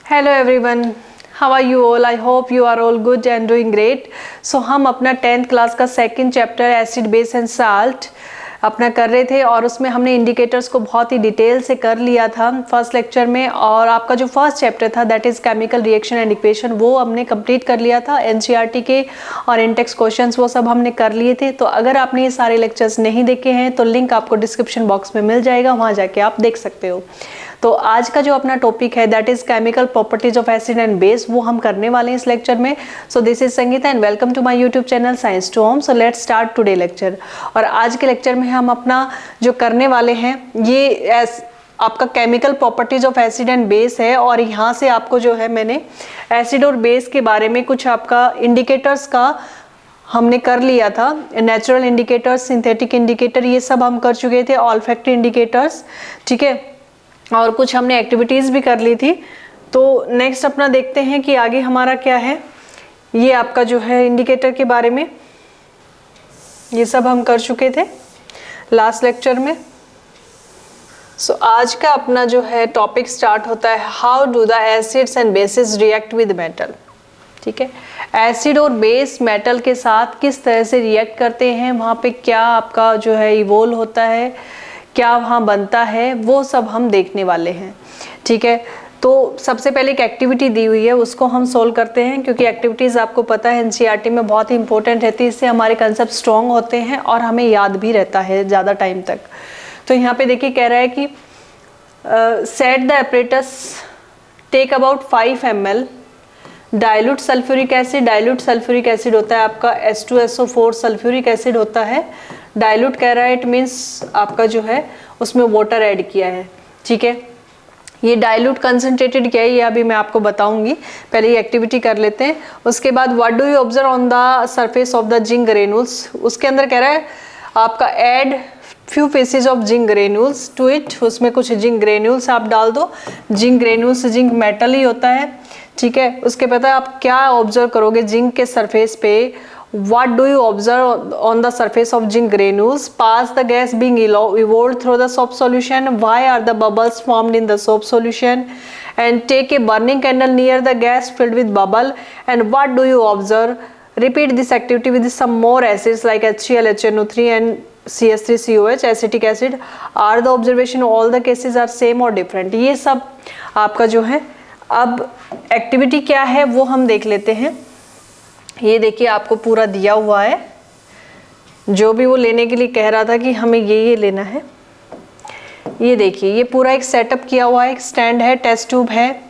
Hello everyone, how are you all? I hope you are all good and doing great. So हम अपना 10th class का second chapter acid base and salt अपना कर रहे थे और उसमें हमने इंडिकेटर्स को बहुत ही डिटेल से कर लिया था फर्स्ट लेक्चर में। और आपका जो फर्स्ट चैप्टर था that is chemical reaction and equation, वो हमने कंप्लीट कर लिया था। एनसीईआरटी के और इंटेक्स क्वेश्चंस वो सब हमने कर लिए थे। तो अगर आपने ये सारे लेक्चर्स नहीं देखे हैं तो लिंक आपको डिस्क्रिप्शन बॉक्स में मिल जाएगा, वहाँ जाके आप देख सकते हो। तो आज का जो अपना टॉपिक है that is chemical properties of acid and base, वो हम करने वाले हैं इस लेक्चर में। So this is Sangeeta and welcome to my YouTube channel science to home. So let's start today lecture. और आज के लेक्चर में हम अपना जो करने वाले हैं ये आपका chemical properties of acid and base है। और यहाँ से आपको जो है मैंने एसिड और बेस के बारे में कुछ आपका इंडिकेटर्स का हमने कर लिया था। नेचुरल इंडिकेटर्स, सिंथेटिक इंडिकेटर, ये सब हम कर चुके थे। ऑल्फैक्टरी इंडिकेटर्स, ठीक है, और कुछ हमने एक्टिविटीज़ भी कर ली थी। तो नेक्स्ट अपना देखते हैं कि आगे हमारा क्या है। ये आपका जो है इंडिकेटर के बारे में ये सब हम कर चुके थे लास्ट लेक्चर में। सो आज का अपना जो है टॉपिक स्टार्ट होता है how do the acids and bases react with metal. ठीक है, एसिड और बेस मेटल के साथ किस तरह से रिएक्ट करते हैं, वहाँ पे क्या आपका जो है इवोल्व होता है, क्या वहाँ बनता है, वो सब हम देखने वाले हैं। ठीक है, तो सबसे पहले एक एक्टिविटी दी हुई है उसको हम सोल्व करते हैं, क्योंकि एक्टिविटीज़ आपको पता है एनसीईआरटी में बहुत ही इंपॉर्टेंट रहती है। इससे हमारे कंसेप्ट स्ट्रॉन्ग होते हैं और हमें याद भी रहता है ज़्यादा टाइम तक। तो यहाँ पे देखिए कह रहा है कि set the apparatus take about 5 ml dilute sulphuric acid. Dilute sulphuric acid होता है आपका H2SO4 सल्फ्यूरिक एसिड होता है। डाइल्यूट कह रहा है, इट मीन्स आपका जो है उसमें वाटर ऐड किया है। ठीक है, ये डाइल्यूट कंसनट्रेटेड क्या है ये अभी मैं आपको बताऊंगी, पहले ये एक्टिविटी कर लेते हैं। उसके बाद what do you observe on the surface of the zinc granules. उसके अंदर कह रहा है आपका add few pieces of zinc granules to it. उसमें कुछ जिंक ग्रेन्यूल्स आप डाल दो। जिंक ग्रेन्यूल्स, जिंक मेटल ही होता है। ठीक है, उसके पता है आप क्या ऑब्जर्व करोगे जिंक के सरफेस पे। What do you observe on the surface of zinc granules? Pass the gas being evolved through the soap solution. Why are the bubbles formed in the soap solution? And take a burning candle near the gas filled with bubble. And what do you observe? Repeat this activity with some more acids like HCl, HNO3 and CH3COH, acetic acid. Are the observation all the cases are same or different? ये सब आपका जो है, अब activity क्या है वो हम देख लेते हैं। ये देखिए आपको पूरा दिया हुआ है, जो भी वो लेने के लिए कह रहा था कि हमें ये लेना है। ये देखिए ये पूरा एक सेटअप किया हुआ है, एक स्टैंड है, टेस्ट ट्यूब है।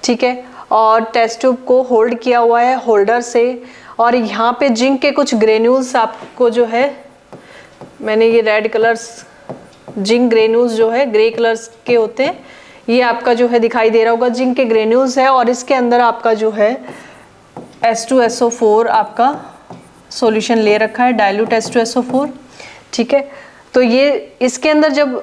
ठीक है, और टेस्ट ट्यूब को होल्ड किया हुआ है होल्डर से। और यहाँ पे जिंक के कुछ ग्रेन्यूल्स आपको जो है, मैंने ये रेड कलर्स जिंक ग्रेन्यूल्स जो है ग्रे कलर्स के होते हैं, ये आपका जो है दिखाई दे रहा होगा, जिंक के ग्रेन्यूल्स है। और इसके अंदर आपका जो है H2SO4 आपका सॉल्यूशन ले रखा है, डाइल्यूट H2SO4। ठीक है, तो ये इसके अंदर जब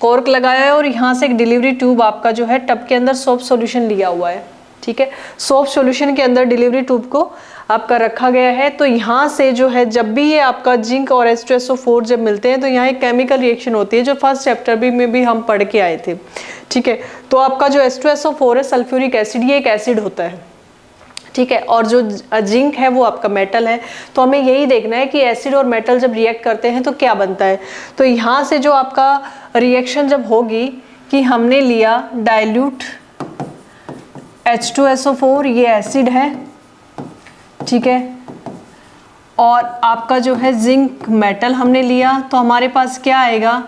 कॉर्क लगाया है और यहाँ से एक डिलीवरी ट्यूब आपका जो है टब के अंदर सोप सॉल्यूशन लिया हुआ है। ठीक है, सोप सॉल्यूशन के अंदर डिलीवरी ट्यूब को आपका रखा गया है। तो यहाँ से जो है जब भी ये आपका जिंक और H2SO4 जब मिलते हैं तो यहाँ एक केमिकल रिएक्शन होती है, जो फर्स्ट चैप्टर में भी हम पढ़ के आए थे। ठीक है, तो आपका जो H2SO4 है सल्फ्यूरिक एसिड, ये एक एसिड होता है। ठीक है, और जो जिंक है वो आपका मेटल है। तो हमें यही देखना है कि एसिड और मेटल जब रिएक्ट करते हैं तो क्या बनता है। तो यहाँ से जो आपका रिएक्शन जब होगी कि हमने लिया डाइल्यूट H2SO4, ये एसिड है। ठीक है, और आपका जो है जिंक मेटल हमने लिया, तो हमारे पास क्या आएगा,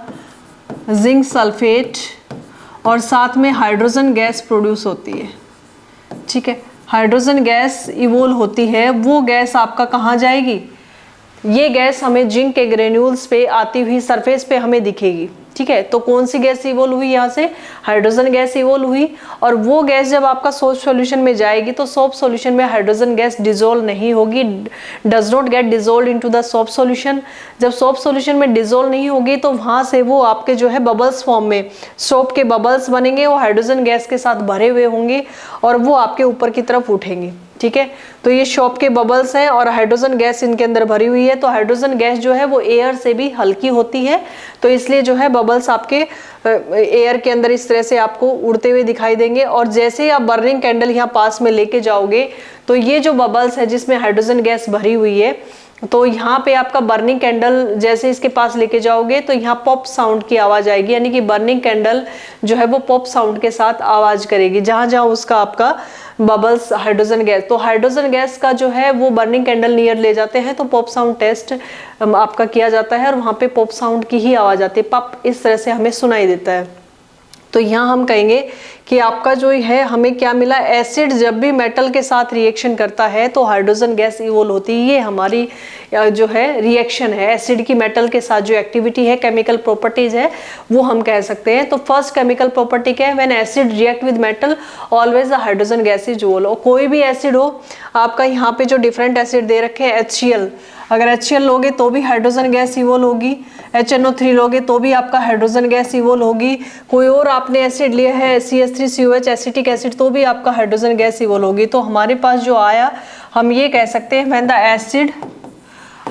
जिंक सल्फेट, और साथ में हाइड्रोजन गैस प्रोड्यूस होती है। ठीक है, हाइड्रोजन गैस इवोल्व होती है। वो गैस आपका कहाँ जाएगी, ये गैस हमें जिंक के ग्रेन्यूल्स पे आती हुई सरफेस पे हमें दिखेगी। ठीक है, तो कौन सी गैस इवोल्व हुई, यहाँ से हाइड्रोजन गैस इवोल्व हुई। और वो गैस जब आपका सोप सॉल्यूशन में जाएगी तो सोप सॉल्यूशन में हाइड्रोजन गैस डिजोल्व नहीं होगी, does not gate dissolve into the soap solution. जब सोप सॉल्यूशन में डिजोल्व नहीं होगी तो वहाँ से वो आपके जो है बबल्स फॉर्म में सोप के बबल्स बनेंगे, वो हाइड्रोजन गैस के साथ भरे हुए होंगे और वो आपके ऊपर की तरफ उठेंगे। ठीक है। तो ये शॉप के बबल्स हैं और हाइड्रोजन गैस इनके अंदर भरी हुई है। तो हाइड्रोजन गैस जो है वो एयर से भी हल्की होती है, तो इसलिए जो है बबल्स आपके एयर के अंदर इस तरह से आपको उड़ते हुए दिखाई देंगे। और जैसे ही आप बर्निंग कैंडल यहाँ पास में लेके जाओगे तो ये जो बबल्स है जिसमें हाइड्रोजन गैस भरी हुई है, तो यहाँ पे आपका बर्निंग कैंडल जैसे इसके पास लेके जाओगे तो यहाँ पॉप साउंड की आवाज आएगी, यानी कि बर्निंग कैंडल जो है वो पॉप साउंड के साथ आवाज करेगी जहां जहां उसका आपका बबल्स हाइड्रोजन गैस। तो हाइड्रोजन गैस का जो है वो बर्निंग कैंडल नियर ले जाते हैं तो पॉप साउंड टेस्ट आपका किया जाता है और वहां पे पॉप साउंड की ही आवाज आती है, पप इस तरह से हमें सुनाई देता है। तो यहाँ हम कहेंगे कि आपका जो है हमें क्या मिला, एसिड जब भी मेटल के साथ रिएक्शन करता है तो हाइड्रोजन गैस इवोल्व होती है। ये हमारी जो है रिएक्शन है, एसिड की मेटल के साथ जो एक्टिविटी है, केमिकल प्रॉपर्टीज है, वो हम कह सकते हैं। तो फर्स्ट केमिकल प्रॉपर्टी क्या है, when acid react with metal always the hydrogen gas is evolve. और कोई भी एसिड हो, आपका यहाँ पे जो डिफरेंट एसिड दे रखे हैं HCl, अगर HCl लोगे तो भी हाइड्रोजन गैस इवोल्व होगी, HNO3 लोगे तो भी आपका हाइड्रोजन गैस इवोल्व होगी। कोई और आपने एसिड लिया है CH3COH एसिटिक एसिड, तो भी आपका हाइड्रोजन गैस इवोल्व होगी। तो हमारे पास जो आया, हम ये कह सकते हैं when the acid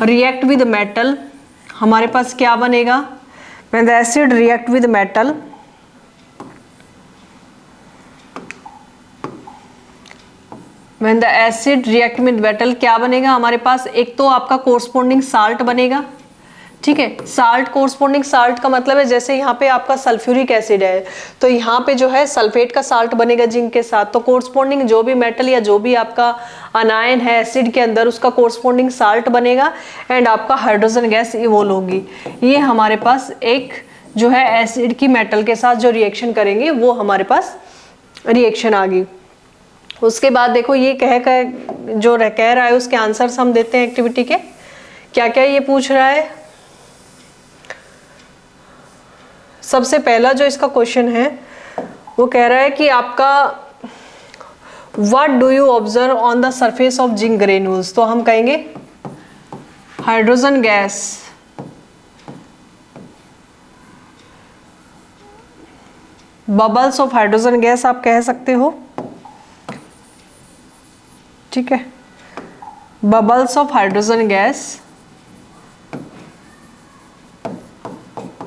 react with metal, हमारे पास क्या बनेगा, when the acid react with metal, when the acid react with metal क्या बनेगा हमारे पास, एक तो आपका कोरस्पोंडिंग साल्ट बनेगा, ठीक है। साल्ट, कोरस्पोंडिंग साल्ट का मतलब है जैसे यहाँ पे आपका सल्फ्यूरिक एसिड है तो यहाँ पे जो है सल्फेट का साल्ट बनेगा जिंक के साथ, तो कोरस्पोंडिंग जो भी मेटल या जो भी आपका अनायन है एसिड के अंदर उसका कोरस्पोंडिंग साल्ट बनेगा एंड आपका हाइड्रोजन गैस इवोल्व होगी। ये हमारे पास एक जो है एसिड की मेटल के साथ जो रिएक्शन करेंगे वो हमारे पास रिएक्शन आ गई। उसके बाद देखो ये जो कह रहा है उसके आंसर्स हम देते हैं एक्टिविटी के। क्या क्या ये पूछ रहा है, सबसे पहला जो इसका क्वेश्चन है वो कह रहा है कि आपका what do you observe on the surface of zinc granules. तो हम कहेंगे hydrogen gas bubbles of hydrogen gas आप कह सकते हो, ठीक है। Bubbles of hydrogen gas,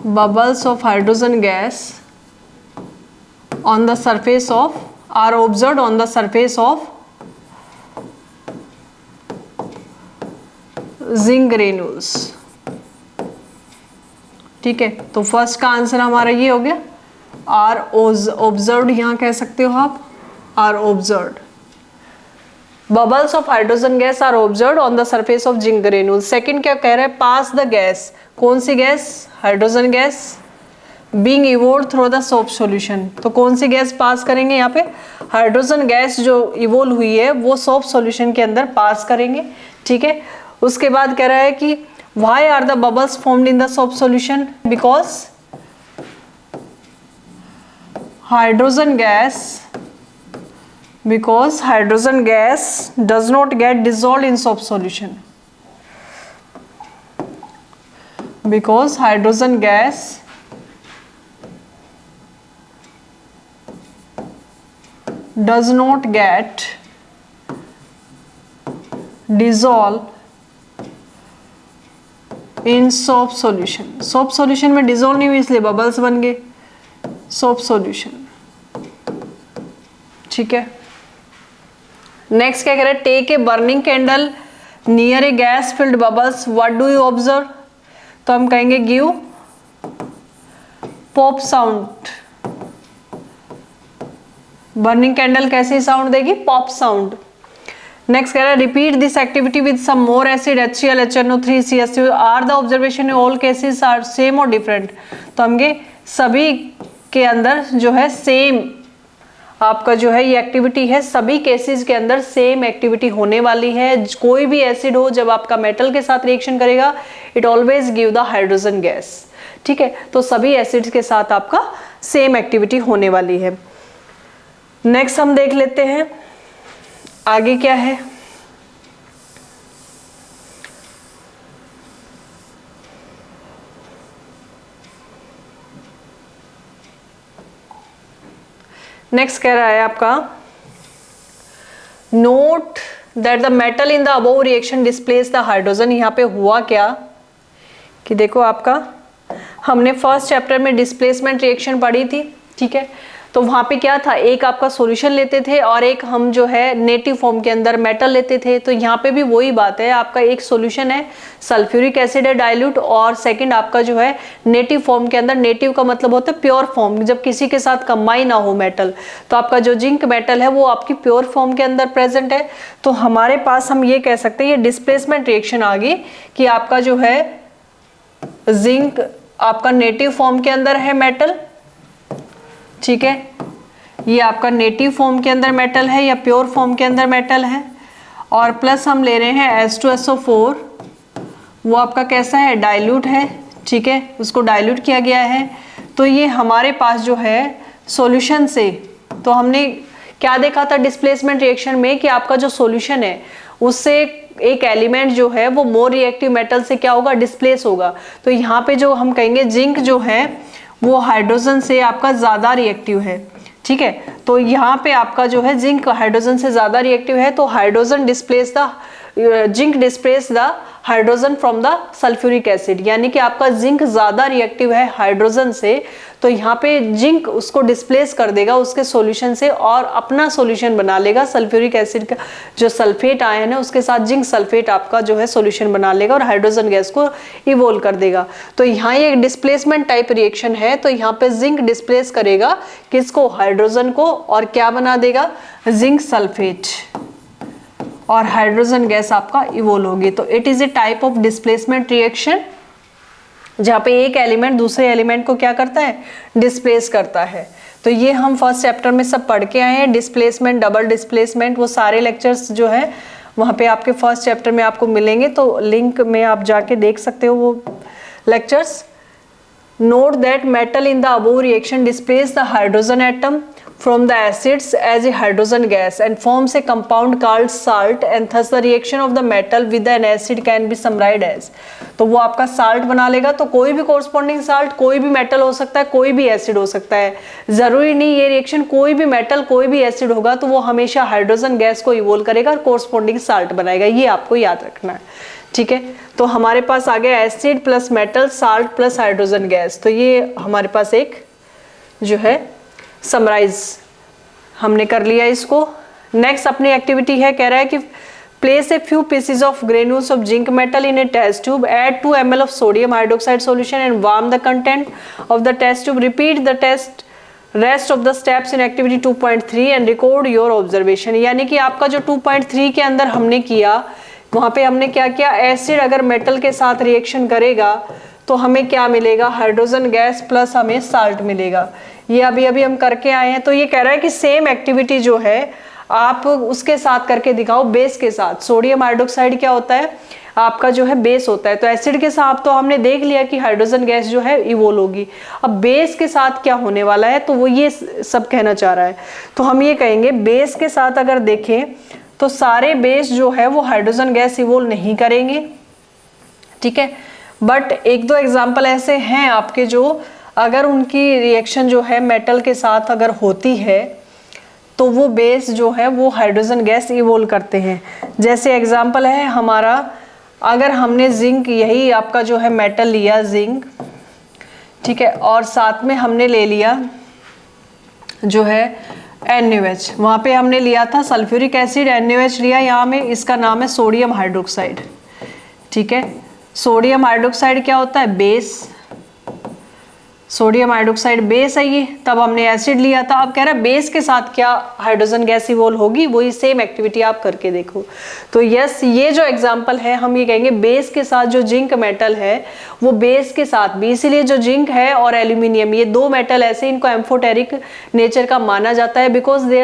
bubbles of hydrogen gas on the surface of are observed on the surface of zinc granules, ठीक है। तो फर्स्ट का आंसर हमारा ये हो गया, आर ऑब्जर्व्ड, यहां कह सकते हो आप are observed. Bubbles of hydrogen gas are observed on the surface of zinc granules. Second क्या कह रहा है, पास द गैस, कौन सी gas, hydrogen gas, being evolve through the soap solution. तो कौन सी गैस पास करेंगे, यहाँ पे हाइड्रोजन गैस जो इवोल्व हुई है वो सोप सॉल्यूशन के अंदर पास करेंगे, ठीक है। उसके बाद कह रहा है कि why are the bubbles formed in the soap solution, because hydrogen gas does not get dissolved in soap solution, because hydrogen gas does not get dissolved in soap solution। Soap solution में dissolve नहीं हुई इसलिए bubbles बन गए, soap solution, ठीक है। Next क्या कह रहा है, take a burning candle near a gas filled bubbles, what do you observe. तो हम कहेंगे give pop sound. Burning candle कैसे साउंड देगी, पॉप साउंड। नेक्स्ट कह रहा है repeat this activity with some more acid HCl, HNO3, CH2, are the observation in all cases are same और different. तो हम सभी के अंदर जो है सेम आपका जो है ये एक्टिविटी है, सभी केसेस के अंदर सेम एक्टिविटी होने वाली है। कोई भी एसिड हो जब आपका मेटल के साथ रिएक्शन करेगा it always give the hydrogen gas, ठीक है। तो सभी एसिड्स के साथ आपका सेम एक्टिविटी होने वाली है। नेक्स्ट हम देख लेते हैं आगे क्या है। नेक्स्ट कह रहा है आपका note that the metal in the above reaction displace the hydrogen. यहाँ पे हुआ क्या कि देखो आपका, हमने फर्स्ट चैप्टर में डिस्प्लेसमेंट रिएक्शन पढ़ी थी, ठीक है। तो वहाँ पे क्या था, एक आपका सॉल्यूशन लेते थे और एक हम जो है नेटिव फॉर्म के अंदर मेटल लेते थे। तो यहाँ पे भी वही बात है, आपका एक सॉल्यूशन है सल्फ्यूरिक एसिड है डाइल्यूट, और सेकंड आपका जो है नेटिव फॉर्म के अंदर, नेटिव का मतलब होता है प्योर फॉर्म, जब किसी के साथ कंबाइन ना हो मेटल। तो आपका जो जिंक मेटल है वो आपकी प्योर फॉर्म के अंदर प्रेजेंट है। तो हमारे पास हम ये कह सकते हैं ये डिस्प्लेसमेंट रिएक्शन आ गई कि आपका जो है जिंक आपका नेटिव फॉर्म के अंदर है मेटल, ठीक है, ये आपका नेटिव फॉर्म के अंदर मेटल है या प्योर फॉर्म के अंदर मेटल है, और प्लस हम ले रहे हैं H2SO4, वो आपका कैसा है, डाइल्यूट है, ठीक है, उसको डाइल्यूट किया गया है। तो ये हमारे पास जो है सॉल्यूशन से, तो हमने क्या देखा था डिस्प्लेसमेंट रिएक्शन में कि आपका जो सॉल्यूशन है उससे एक एलिमेंट जो है वो मोर रिएक्टिव मेटल से क्या होगा, डिस्प्लेस होगा। तो यहाँ पे जो हम कहेंगे जिंक जो है वो हाइड्रोजन से आपका ज्यादा रिएक्टिव है, ठीक है। तो यहाँ पे आपका जो है जिंक हाइड्रोजन से ज्यादा रिएक्टिव है, तो hydrogen displace the zinc displace the hydrogen from the sulphuric acid, यानी कि आपका जिंक ज्यादा रिएक्टिव है हाइड्रोजन से। तो यहाँ पे जिंक उसको डिस्प्लेस कर देगा उसके सॉल्यूशन से और अपना सॉल्यूशन बना लेगा, सल्फ्यूरिक एसिड का जो सल्फेट आयन है उसके साथ जिंक सल्फेट आपका जो है सॉल्यूशन बना लेगा और हाइड्रोजन गैस को इवोल्व कर देगा। तो यहाँ ये डिस्प्लेसमेंट टाइप रिएक्शन है, तो यहाँ पे जिंक डिस्प्लेस करेगा किसको, हाइड्रोजन को, और क्या बना देगा, जिंक सल्फेट, और हाइड्रोजन गैस आपका इवोल्व होगी। तो it is a type of displacement reaction जहाँ पे एक एलिमेंट दूसरे एलिमेंट को क्या करता है, डिस्प्लेस करता है। तो ये हम फर्स्ट चैप्टर में सब पढ़ के आए हैं, डिस्प्लेसमेंट, डबल डिस्प्लेसमेंट, वो सारे लेक्चर्स जो है वहाँ पे आपके फर्स्ट चैप्टर में आपको मिलेंगे, तो लिंक में आप जाके देख सकते हो वो lectures. Note that metal in the above reaction displace the hydrogen atom from the acids as a hydrogen gas and forms a compound called salt, and thus the reaction of the metal with an acid can be summarized as, तो वो आपका salt बना लेगा। तो कोई भी corresponding salt कोई भी मेटल हो सकता है, कोई भी एसिड हो सकता है, जरूरी नहीं ये रिएक्शन कोई भी मेटल कोई भी एसिड होगा तो वो हमेशा हाइड्रोजन गैस को इवोल्व करेगा और कोरस्पॉन्डिंग साल्ट बनाएगा, ये आपको याद रखना है, ठीक है। तो हमारे पास आ गया acid plus metal, salt plus hydrogen gas, तो ये हमारे पास एक जो है समराइज हमने कर लिया इसको। नेक्स्ट अपनी एक्टिविटी है, कह रहा है कि place a few pieces of granules of zinc metal in a test tube, add 2 ml of sodium hydroxide solution and warm the content of the test tube, repeat the test rest of the steps in activity 2.3 and record your observation. यानी कि आपका जो 2.3 के अंदर हमने किया, वहां पे हमने क्या किया, एसिड अगर मेटल के साथ रिएक्शन करेगा तो हमें क्या मिलेगा, हाइड्रोजन गैस प्लस हमें साल्ट मिलेगा। ये अभी अभी हम करके आए हैं। तो ये कह रहा है कि सेम एक्टिविटी जो है आप उसके साथ करके दिखाओ, बेस के साथ। सोडियम हाइड्रोक्साइड क्या होता है, आपका जो है बेस होता है। तो एसिड के साथ तो हमने देख लिया कि हाइड्रोजन गैस जो है इवोल्व होगी, अब बेस के साथ क्या होने वाला है, तो वो ये सब कहना चाह रहा है। तो हम ये कहेंगे बेस के साथ अगर देखें तो सारे बेस जो है वो हाइड्रोजन गैस इवोल्व नहीं करेंगे, ठीक है। बट एक दो एग्जाम्पल ऐसे हैं आपके जो अगर उनकी रिएक्शन जो है मेटल के साथ अगर होती है तो वो बेस जो है वो हाइड्रोजन गैस इवोल्व करते हैं। जैसे एग्जाम्पल है हमारा, अगर हमने जिंक, यही आपका जो है मेटल लिया जिंक, ठीक है, और साथ में हमने ले लिया जो है NaOH, वहाँ पे हमने लिया था सल्फ्यूरिक एसिड, NaOH लिया, यहाँ में इसका नाम है सोडियम हाइड्रोक्साइड, ठीक है। सोडियम हाइड्रोक्साइड क्या होता है, बेस, सोडियम हाइड्रोक्साइड बेस है ये, तब हमने एसिड लिया था। अब कह रहा है बेस के साथ क्या हाइड्रोजन गैस इवोल्व होगी, वही सेम एक्टिविटी आप करके देखो। तो यस, ये जो एग्जांपल है हम ये कहेंगे बेस के साथ जो जिंक मेटल है वो बेस के साथ भी, इसीलिए जो जिंक है और एल्यूमिनियम ये दो मेटल ऐसे इनको एम्फोटेरिक नेचर का माना जाता है, because they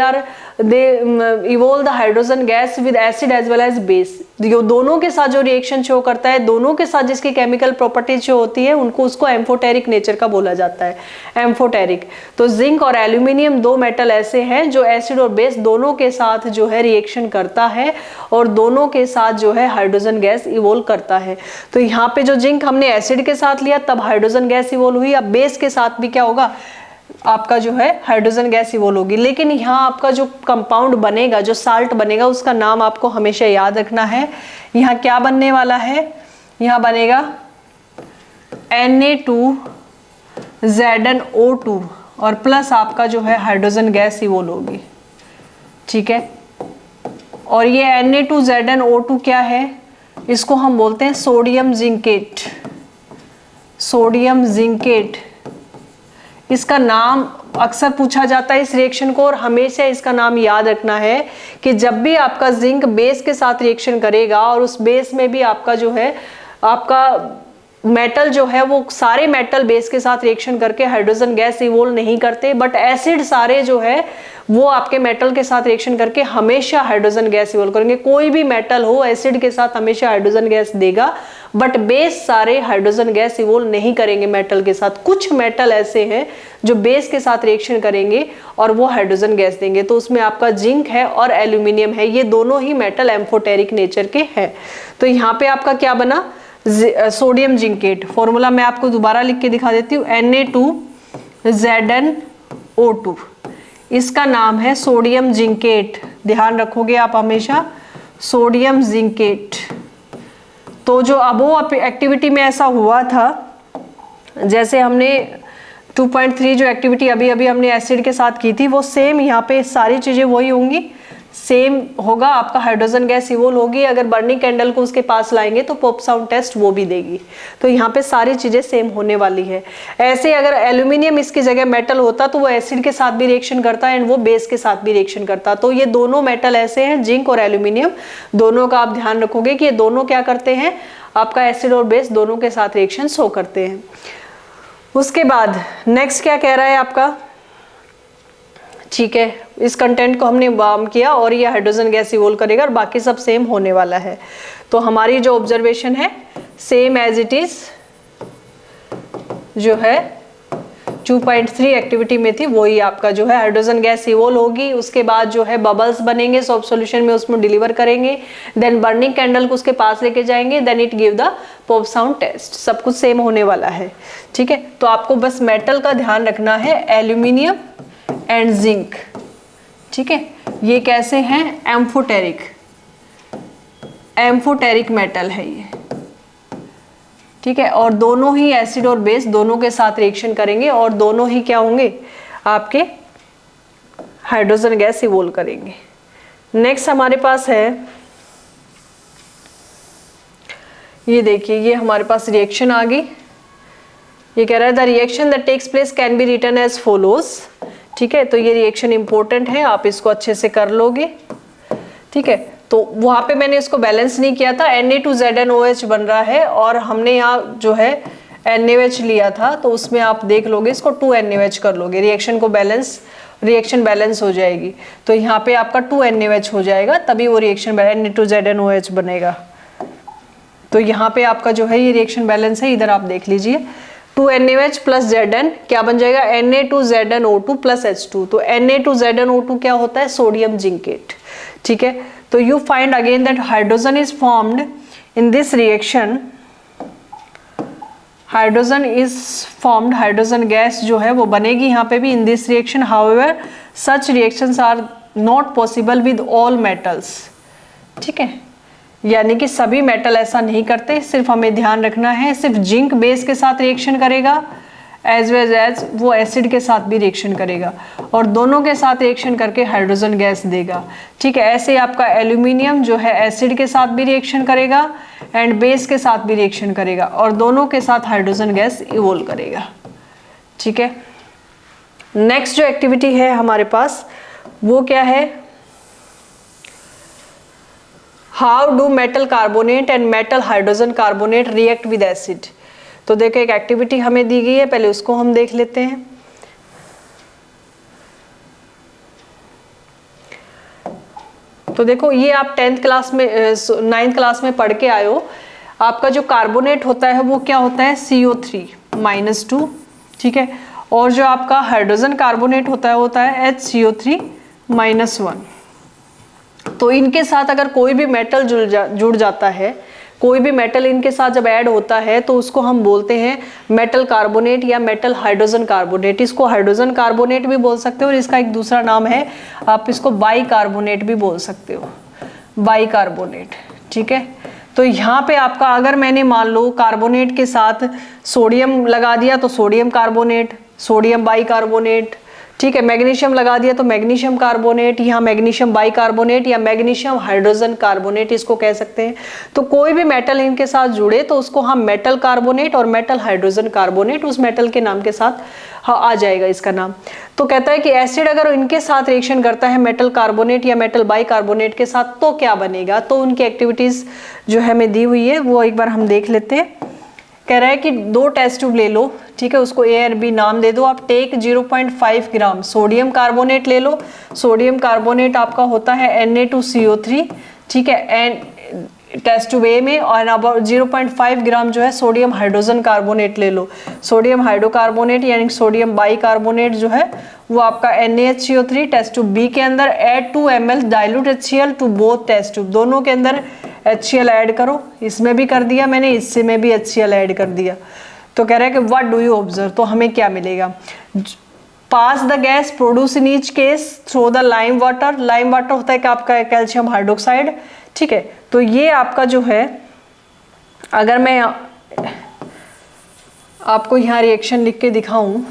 evolve the hydrogen gas with acid as well as base. जो दोनों के साथ जो रिएक्शन शो करता है, दोनों के साथ जिसकी केमिकल प्रॉपर्टीज जो होती है उनको उसको एम्फोटेरिक नेचर का बोला जाता है, एम्फोटेरिक। तो जिंक और एल्यूमिनियम दो मेटल ऐसे हैं जो एसिड और बेस दोनों के साथ जो है रिएक्शन करता है और दोनों के साथ जो है हाइड्रोजन गैस इवोल्व करता है। तो यहाँ पे जो जिंक हमने एसिड के साथ लिया तब हाइड्रोजन गैस इवोल्व हुई, अब बेस के साथ भी क्या होगा, आपका जो है हाइड्रोजन गैस इवोल्व होगी। लेकिन यहाँ आपका जो कंपाउंड बनेगा, जो साल्ट बनेगा, उसका नाम आपको हमेशा याद रखना है। यहाँ क्या बनने वाला है, यहाँ बनेगा Na2ZnO2 और प्लस आपका जो है हाइड्रोजन गैस इवोल्व होगी, ठीक है। और ये Na2ZnO2 क्या है, इसको हम बोलते हैं सोडियम जिंकेट। सोडियम जिंकेट इसका नाम अक्सर पूछा जाता है इस रिएक्शन को, और हमेशा इसका नाम याद रखना है कि जब भी आपका जिंक बेस के साथ रिएक्शन करेगा और उस बेस में भी आपका जो है आपका मेटल जो है वो सारे मेटल बेस के साथ रिएक्शन करके हाइड्रोजन गैस इवोल्व नहीं करते, बट एसिड सारे जो है वो आपके मेटल के साथ रिएक्शन करके हमेशा हाइड्रोजन गैस इवोल्व करेंगे। कोई भी मेटल हो एसिड के साथ हमेशा हाइड्रोजन गैस देगा, बट बेस सारे हाइड्रोजन गैस इवोल्व नहीं करेंगे मेटल के साथ। कुछ मेटल ऐसे हैं जो बेस के साथ रिएक्शन करेंगे और वो हाइड्रोजन गैस देंगे, तो उसमें आपका जिंक है और एल्यूमिनियम है, ये दोनों ही मेटल एम्फोटेरिक नेचर के हैं। तो यहाँ पे आपका क्या बना, सोडियम जिंकेट। फॉर्मूला मैं आपको दोबारा लिख के दिखा देती हूँ, Na2ZnO2, इसका नाम है सोडियम जिंकेट, ध्यान रखोगे आप हमेशा, सोडियम जिंकेट। तो जो अबो एक्टिविटी में ऐसा हुआ था, जैसे हमने 2.3 जो एक्टिविटी अभी अभी हमने एसिड के साथ की थी, वो सेम यहाँ पे सारी चीजें वही होंगी, सेम होगा। आपका हाइड्रोजन गैस इवोल्व होगी, अगर बर्निंग कैंडल को उसके पास लाएंगे तो पॉप साउंड टेस्ट वो भी देगी। तो यहाँ पे सारी चीजें सेम होने वाली है। ऐसे अगर एल्यूमिनियम इसकी जगह मेटल होता तो वो एसिड के साथ भी रिएक्शन करता है एंड वो बेस के साथ भी रिएक्शन करता। तो ये दोनों मेटल ऐसे हैं, जिंक और एल्यूमिनियम, दोनों का आप ध्यान रखोगे कि ये दोनों क्या करते हैं, आपका एसिड और बेस दोनों के साथ रिएक्शन शो करते हैं। उसके बाद नेक्स्ट क्या कह रहा है आपका, ठीक है, इस कंटेंट को हमने वार्म किया और ये हाइड्रोजन गैस इवोल्व करेगा और बाकी सब सेम होने वाला है। तो हमारी जो ऑब्जर्वेशन है सेम एज इट इज जो है 2.3 एक्टिविटी में थी, वही आपका जो है हाइड्रोजन गैस इवोल्व होगी। उसके बाद जो है बबल्स बनेंगे सॉल्व सॉल्यूशन में, उसमें डिलीवर करेंगे, देन बर्निंग कैंडल को उसके पास लेके जाएंगे, then it give the pop sound test. सब कुछ सेम होने वाला है, ठीक है। तो आपको बस मेटल का ध्यान रखना है, एल्यूमिनियम एंड जिंक, ठीक है। ये कैसे हैं, एम्फोटेरिक, एम्फोटेरिक मेटल है ये, ठीक है। और दोनों ही एसिड और बेस दोनों के साथ रिएक्शन करेंगे और दोनों ही क्या होंगे, आपके हाइड्रोजन गैस इवोल्व करेंगे। नेक्स्ट हमारे पास है, ये देखिए, ये हमारे पास रिएक्शन आ गई। ये कह रहा है the reaction that takes place can be written as follows, ठीक है। तो ये रिएक्शन इंपॉर्टेंट है, आप इसको अच्छे से कर लोगे, ठीक है। तो वहां पे मैंने इसको बैलेंस नहीं किया था, Na2ZnOH बन रहा है और हमने यहाँ जो है NaOH लिया था, तो उसमें आप देख लोगे इसको 2NaOH कर लोगे, रिएक्शन को बैलेंस, रिएक्शन बैलेंस हो जाएगी। तो यहाँ पे आपका 2NaOH हो जाएगा, तभी वो रिएक्शन Na2ZnOH बनेगा। तो यहाँ पे आपका जो है ये रिएक्शन बैलेंस है, इधर आप देख लीजिए, 2NaOH प्लस Zn क्या बन जाएगा, Na2ZnO2 प्लस H2। तो Na2ZnO2 क्या होता है, सोडियम जिंकेट, ठीक है। तो you find again that hydrogen is formed in this reaction, hydrogen is formed, hydrogen gas जो है वो बनेगी यहाँ पे भी in this reaction. However such reactions are not possible with all metals, ठीक है। यानी कि सभी मेटल ऐसा नहीं करते, सिर्फ हमें ध्यान रखना है सिर्फ जिंक बेस के साथ रिएक्शन करेगा एज वेल एज वो एसिड के साथ भी रिएक्शन करेगा और दोनों के साथ रिएक्शन करके हाइड्रोजन गैस देगा, ठीक है। ऐसे आपका एल्यूमिनियम जो है एसिड के साथ भी रिएक्शन करेगा एंड बेस के साथ भी रिएक्शन करेगा और दोनों के साथ हाइड्रोजन गैस इवोल्व करेगा, ठीक है। नेक्स्ट जो एक्टिविटी है हमारे पास वो क्या है, how do metal carbonate and metal hydrogen carbonate react with acid. तो देखो एक एक्टिविटी हमें दी गई है, पहले उसको हम देख लेते हैं। तो देखो ये आप 10th क्लास में 9th क्लास में पढ़ के आए हो, आपका जो कार्बोनेट होता है वो क्या होता है, CO3-2, ठीक है। और जो आपका हाइड्रोजन कार्बोनेट होता है HCO3-1। तो इनके साथ अगर कोई भी मेटल जुड़ जाता है कोई भी मेटल इनके साथ जब ऐड होता है तो उसको हम बोलते हैं मेटल कार्बोनेट या मेटल हाइड्रोजन कार्बोनेट। इसको हाइड्रोजन कार्बोनेट भी बोल सकते हो और इसका एक दूसरा नाम है, आप इसको बाई कार्बोनेट भी बोल सकते हो, बाई कार्बोनेट। ठीक है, तो यहाँ पे आपका अगर मैंने मान लो कार्बोनेट के साथ सोडियम लगा दिया तो sodium carbonate, sodium by carbonate. ठीक है, मैग्नीशियम लगा दिया तो मैग्नीशियम कार्बोनेट, यहाँ मैग्नीशियम बाई कार्बोनेट या मैग्नीशियम हाइड्रोजन कार्बोनेट इसको कह सकते हैं। तो कोई भी मेटल इनके साथ जुड़े तो उसको हम मेटल कार्बोनेट और मेटल हाइड्रोजन कार्बोनेट उस मेटल के नाम के साथ आ जाएगा इसका नाम। तो कहता है कि एसिड अगर इनके साथ रिएक्शन करता है मेटल कार्बोनेट या मेटल बाई कार्बोनेट के साथ तो क्या बनेगा। तो उनकी एक्टिविटीज जो है हमें दी हुई है वो एक बार हम देख लेते हैं। कह रहा है कि 2 टेस्ट ट्यूब ले लो, ठीक है, उसको ए और बी नाम दे दो आप। टेक 0.5 ग्राम सोडियम कार्बोनेट ले लो। सोडियम कार्बोनेट आपका होता है Na2CO3, ठीक है, एंड टेस्ट ट्यूब ए में। और अब 0.5 ग्राम जो है सोडियम हाइड्रोजन कार्बोनेट ले लो। सोडियम हाइड्रोकार्बोनेट यानी सोडियम बाई कार्बोनेट जो है वो आपका NaHCO3 टेस्ट ट्यूब बी के अंदर। Add 2 ml dilute HCl to both test tube, दोनों के अंदर HCl ऐड करो। इसमें भी कर दिया मैंने, इससे में भी HCl ऐड कर दिया। तो कह रहा है कि व्हाट डू यू ऑब्जर्व, तो हमें क्या मिलेगा। Pass the gas produce in each case through the lime water. Lime water होता है कि आपका कैल्शियम हाइड्रोक्साइड, ठीक है। तो ये आपका जो है, अगर मैं आपको यहाँ रिएक्शन लिख के दिखाऊं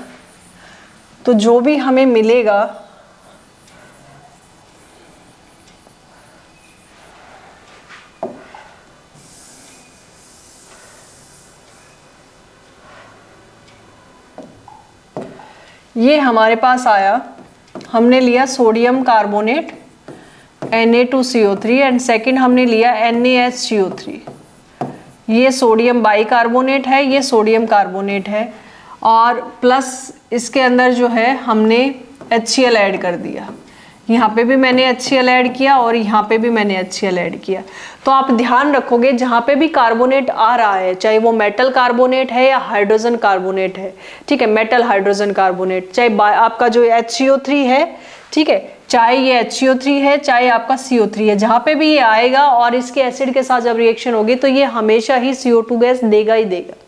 तो जो भी हमें मिलेगा ये हमारे पास आया, हमने लिया sodium carbonate Na2CO3 and second हमने लिया NaHCO3। ये सोडियम बाई कार्बोनेट है, ये सोडियम कार्बोनेट है, और प्लस इसके अंदर जो है हमने HCl ऐड कर दिया। यहाँ पे भी मैंने HCl ऐड किया और यहाँ पे भी मैंने HCl ऐड किया। तो आप ध्यान रखोगे जहाँ पे भी कार्बोनेट आ रहा है, चाहे वो मेटल कार्बोनेट है या हाइड्रोजन कार्बोनेट है, ठीक है, मेटल हाइड्रोजन कार्बोनेट, चाहे आपका जो HCO3 है, ठीक है, चाहे ये HCO3 है, चाहे आपका CO3 है, जहाँ पे भी ये आएगा और इसके एसिड के साथ जब रिएक्शन होगी तो ये हमेशा ही CO2 गैस देगा ही देगा।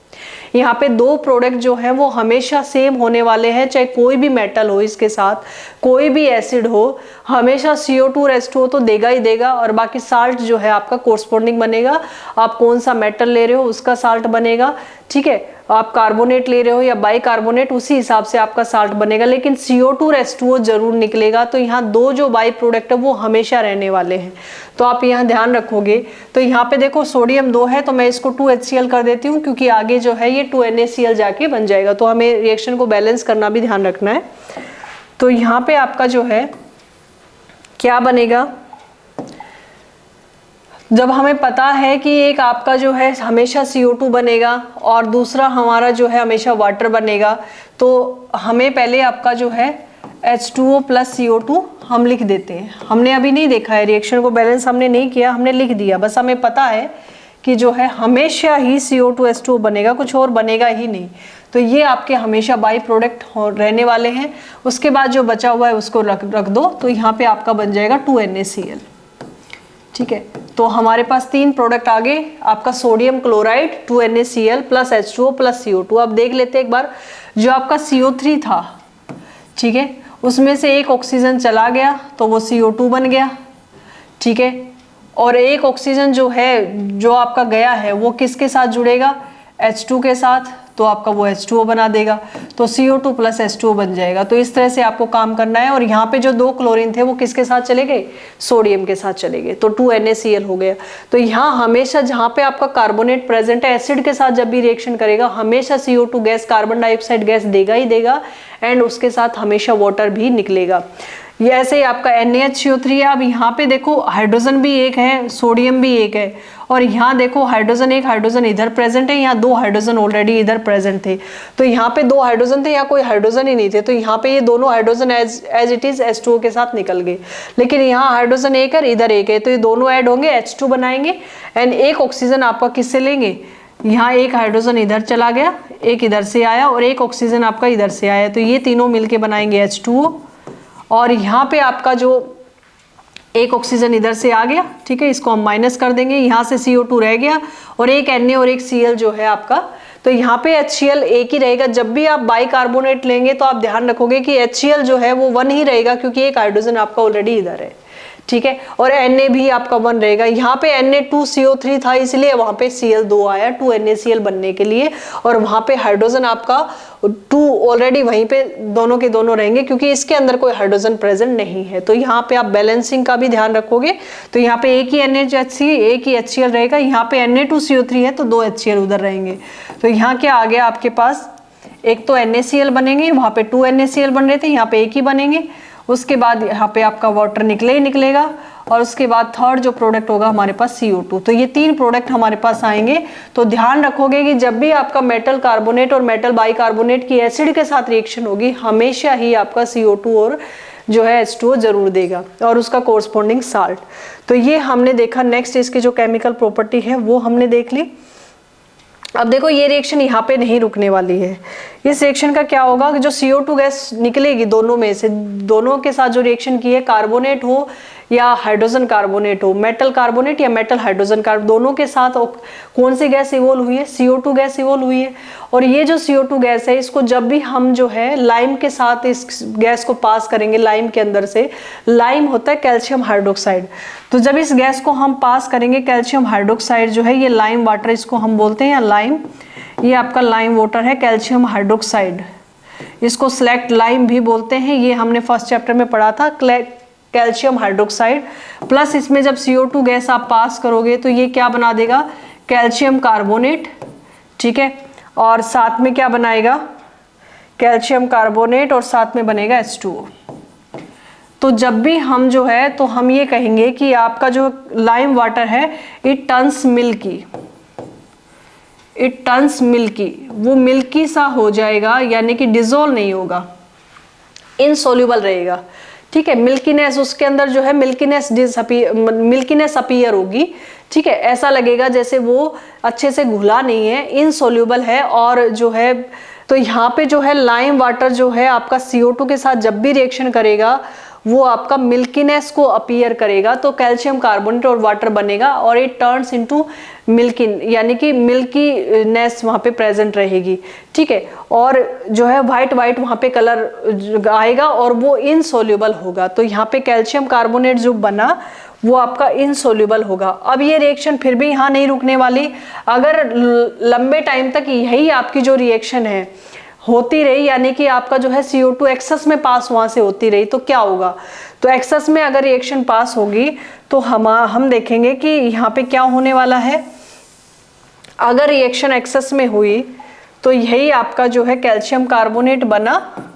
यहाँ पे 2 प्रोडक्ट जो है वो हमेशा सेम होने वाले हैं, चाहे कोई भी मेटल हो इसके साथ, कोई भी एसिड हो, हमेशा CO2 और H2O तो देगा ही देगा। और बाकी साल्ट जो है आपका कोरस्पॉन्डिंग बनेगा, आप कौन सा मेटल ले रहे हो उसका साल्ट बनेगा, ठीक है, आप कार्बोनेट ले रहे हो या बाई कार्बोनेट उसी हिसाब से आपका साल्ट बनेगा, लेकिन CO2 और H2O जरूर निकलेगा। तो यहाँ 2 जो बाई प्रोडक्ट है वो हमेशा रहने वाले हैं, तो आप यहाँ ध्यान रखोगे। तो यहाँ पे देखो सोडियम 2 है तो मैं इसको 2HCl कर देती हूँ, क्योंकि आगे जो है ये 2NaCl जाके बन जाएगा। तो हमें रिएक्शन को बैलेंस करना भी ध्यान रखना है। तो यहाँ पे आपका जो है क्या बनेगा, जब हमें पता है कि एक आपका जो है हमेशा CO2 बनेगा और दूसरा हमारा जो है हमेशा वाटर बनेगा, तो हमें पहले आपका जो है H2O प्लस CO2 हम लिख देते हैं। हमने अभी नहीं देखा है, रिएक्शन को बैलेंस हमने नहीं किया, हमने लिख दिया, बस हमें पता है कि जो है हमेशा ही CO2 H2O बनेगा, कुछ और बनेगा ही नहीं। तो ये आपके हमेशा बाई प्रोडक्ट रहने वाले हैं। उसके बाद जो बचा हुआ है उसको रख दो, तो यहाँ पे आपका बन जाएगा 2NaCl, ठीक है। तो हमारे पास 3 प्रोडक्ट आ गए, आपका sodium chloride 2NaCl plus H2O plus CO2। अब देख लेते हैं एक बार, जो आपका CO3 था, ठीक है, उसमें से एक ऑक्सीजन चला गया तो वो CO2 बन गया, ठीक है, और एक ऑक्सीजन जो है जो आपका गया है वो किसके साथ जुड़ेगा, H2 के साथ, तो आपका वो H2O बना देगा, तो CO2 प्लस H2O बन जाएगा। तो इस तरह से आपको काम करना है। और यहाँ पे जो 2 क्लोरीन थे वो किसके साथ चले गए, सोडियम के साथ चले गए, तो 2NaCl हो गया। तो यहाँ हमेशा जहाँ पे आपका कार्बोनेट प्रेजेंट है, एसिड के साथ जब भी रिएक्शन करेगा हमेशा CO2 gas, carbon dioxide gas देगा ही देगा, एंड उसके साथ हमेशा वाटर भी निकलेगा। ये ऐसे ही आपका NaHCO3 है। अब यहाँ पे देखो हाइड्रोजन भी एक है, सोडियम भी एक है, और यहाँ देखो हाइड्रोजन, एक हाइड्रोजन इधर प्रेजेंट है, यहाँ 2 हाइड्रोजन ऑलरेडी इधर प्रेजेंट थे। तो यहाँ पे 2 हाइड्रोजन थे, यहाँ कोई हाइड्रोजन ही नहीं थे, तो यहाँ पे ये दोनों hydrogen as it is H2O के साथ निकल गए। लेकिन यहाँ हाइड्रोजन एक है, इधर एक है, तो ये दोनों ऐड होंगे, H2 बनाएंगे, एंड एक ऑक्सीजन आपका किससे लेंगे, यहाँ एक हाइड्रोजन इधर चला गया, एक इधर से आया, और एक ऑक्सीजन आपका इधर से आया, तो ये तीनों मिलके बनाएंगे H2O। और यहाँ पे आपका जो एक ऑक्सीजन इधर से आ गया, ठीक है, इसको हम माइनस कर देंगे, यहाँ से CO2 रह गया और एक Na और एक Cl जो है आपका, तो यहाँ पे HCl एक ही रहेगा। जब भी आप बाइकार्बोनेट लेंगे तो आप ध्यान रखोगे कि HCl जो है वो 1 ही रहेगा, क्योंकि एक हाइड्रोजन आपका ऑलरेडी इधर है, ठीक है, और Na भी आपका 1 रहेगा। यहाँ पे Na2CO3 था इसलिए वहां पे Cl2 आया 2NaCl बनने के लिए, और वहां पे हाइड्रोजन आपका 2 ऑलरेडी वहीं पे दोनों के दोनों रहेंगे, क्योंकि इसके अंदर कोई हाइड्रोजन प्रेजेंट नहीं है। तो यहाँ पे आप बैलेंसिंग का भी ध्यान रखोगे, तो यहाँ पे एक ही NaHC एक ही HCl रहेगा, यहाँ पे Na2CO3 है तो 2 HCl उधर रहेंगे। तो यहाँ क्या आ गया आपके पास, एक तो NaCl बनेंगे, वहां पे 2 NaCl बन रहे थे, यहाँ पे एक ही बनेंगे। उसके बाद यहाँ पे आपका वाटर निकले ही निकलेगा, और उसके बाद थर्ड जो प्रोडक्ट होगा हमारे पास CO2। तो ये 3 प्रोडक्ट हमारे पास आएंगे। तो ध्यान रखोगे कि जब भी आपका मेटल कार्बोनेट और मेटल बाइकार्बोनेट की एसिड के साथ रिएक्शन होगी, हमेशा ही आपका CO2 और जो है H2O जरूर देगा, और उसका कोरस्पॉन्डिंग साल्ट। तो ये हमने देखा। नेक्स्ट इसकी जो केमिकल प्रॉपर्टी है वो हमने देख ली। अब देखो ये रिएक्शन यहाँ पे नहीं रुकने वाली है। इस रिएक्शन का क्या होगा कि जो CO2 गैस निकलेगी दोनों में से, दोनों के साथ जो रिएक्शन की है, कार्बोनेट हो या हाइड्रोजन कार्बोनेट हो, मेटल कार्बोनेट या मेटल हाइड्रोजन कार्बोनेट, दोनों के साथ कौन सी गैस इवोल्व हुई है, CO2 गैस इवोल्व हुई है। और ये जो CO2 गैस है, इसको जब भी हम जो है लाइम के साथ इस गैस को पास करेंगे, लाइम के अंदर से, लाइम होता है कैल्शियम हाइड्रोक्साइड, तो जब इस गैस को हम पास करेंगे, कैल्शियम हाइड्रोक्साइड जो है, ये लाइम वाटर इसको हम बोलते हैं, या लाइम, ये आपका लाइम वाटर है, कैल्शियम हाइड्रोक्साइड, इसको सेलेक्ट लाइम भी बोलते हैं, ये हमने फर्स्ट चैप्टर में पढ़ा था, कैल्शियम हाइड्रोक्साइड। प्लस इसमें जब CO2 गैस आप पास करोगे तो ये क्या बना देगा, कैल्शियम कार्बोनेट, ठीक है, और साथ में क्या बनाएगा, कैल्शियम कार्बोनेट, और साथ में बनेगा H2O। तो जब भी हम जो है, तो हम ये कहेंगे कि आपका जो लाइम वाटर है, it turns milky, it turns milky, वो मिल्की सा हो जाएगा, यानी कि डिजोल्व नहीं होगा, इनसोल्यूबल रहेगा, ठीक है। मिल्कीनेस उसके अंदर जो है, मिल्कीनेस अपीयर होगी, ठीक है, ऐसा लगेगा जैसे वो अच्छे से घुला नहीं है, इनसोल्यूबल है। और जो है, तो यहाँ पे जो है लाइम वाटर जो है आपका CO2 के साथ जब भी रिएक्शन करेगा, वो आपका मिल्कीनेस को अपीयर करेगा, तो कैल्शियम कार्बोनेट और वाटर बनेगा, और इट टर्न्स इनटू मिल्किन, यानी कि मिल्कीनेस वहाँ पे प्रेजेंट रहेगी, ठीक है। और जो है वाइट वाइट वहाँ पे कलर आएगा, और वो इनसोल्यूबल होगा। तो यहाँ पे कैल्शियम कार्बोनेट जो बना वो आपका इनसोल्यूबल होगा। अब ये रिएक्शन फिर भी यहाँ नहीं रुकने वाली, अगर लंबे टाइम तक यही आपकी जो रिएक्शन है होती रही, यानी कि आपका जो है CO2 एक्सेस में पास वहां से होती रही, तो क्या होगा, तो एक्सेस में अगर रिएक्शन पास होगी तो हम देखेंगे कि यहाँ पे क्या होने वाला है। अगर रिएक्शन एक्सेस में हुई तो यही आपका जो है कैल्शियम कार्बोनेट बना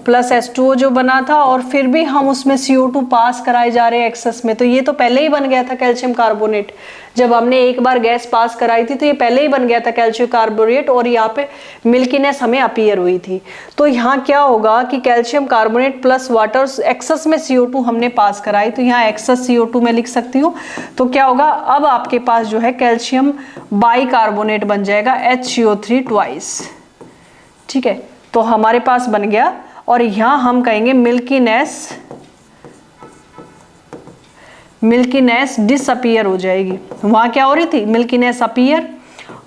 प्लस H2O जो बना था, और फिर भी हम उसमें CO2 पास कराए जा रहे हैं एक्सेस में, तो ये तो पहले ही बन गया था कैल्शियम कार्बोनेट। जब हमने एक बार गैस पास कराई थी तो ये पहले ही बन गया था कैल्शियम कार्बोनेट, और यहाँ पे मिल्कीनेस हमें अपीयर हुई थी। तो यहाँ क्या होगा कि calcium carbonate plus water, excess में CO2 हमने पास कराई, तो यहाँ एक्सेस CO2 में लिख सकती हूँ। तो क्या होगा, अब आपके पास जो है कैल्शियम बाइकार्बोनेट बन जाएगा HCO3 ट्वाइस, ठीक है। तो हमारे पास बन गया, और यहां हम कहेंगे मिल्कीनेस डिसअपीयर हो जाएगी। वहां क्या हो रही थी, मिल्कीनेस अपीयर,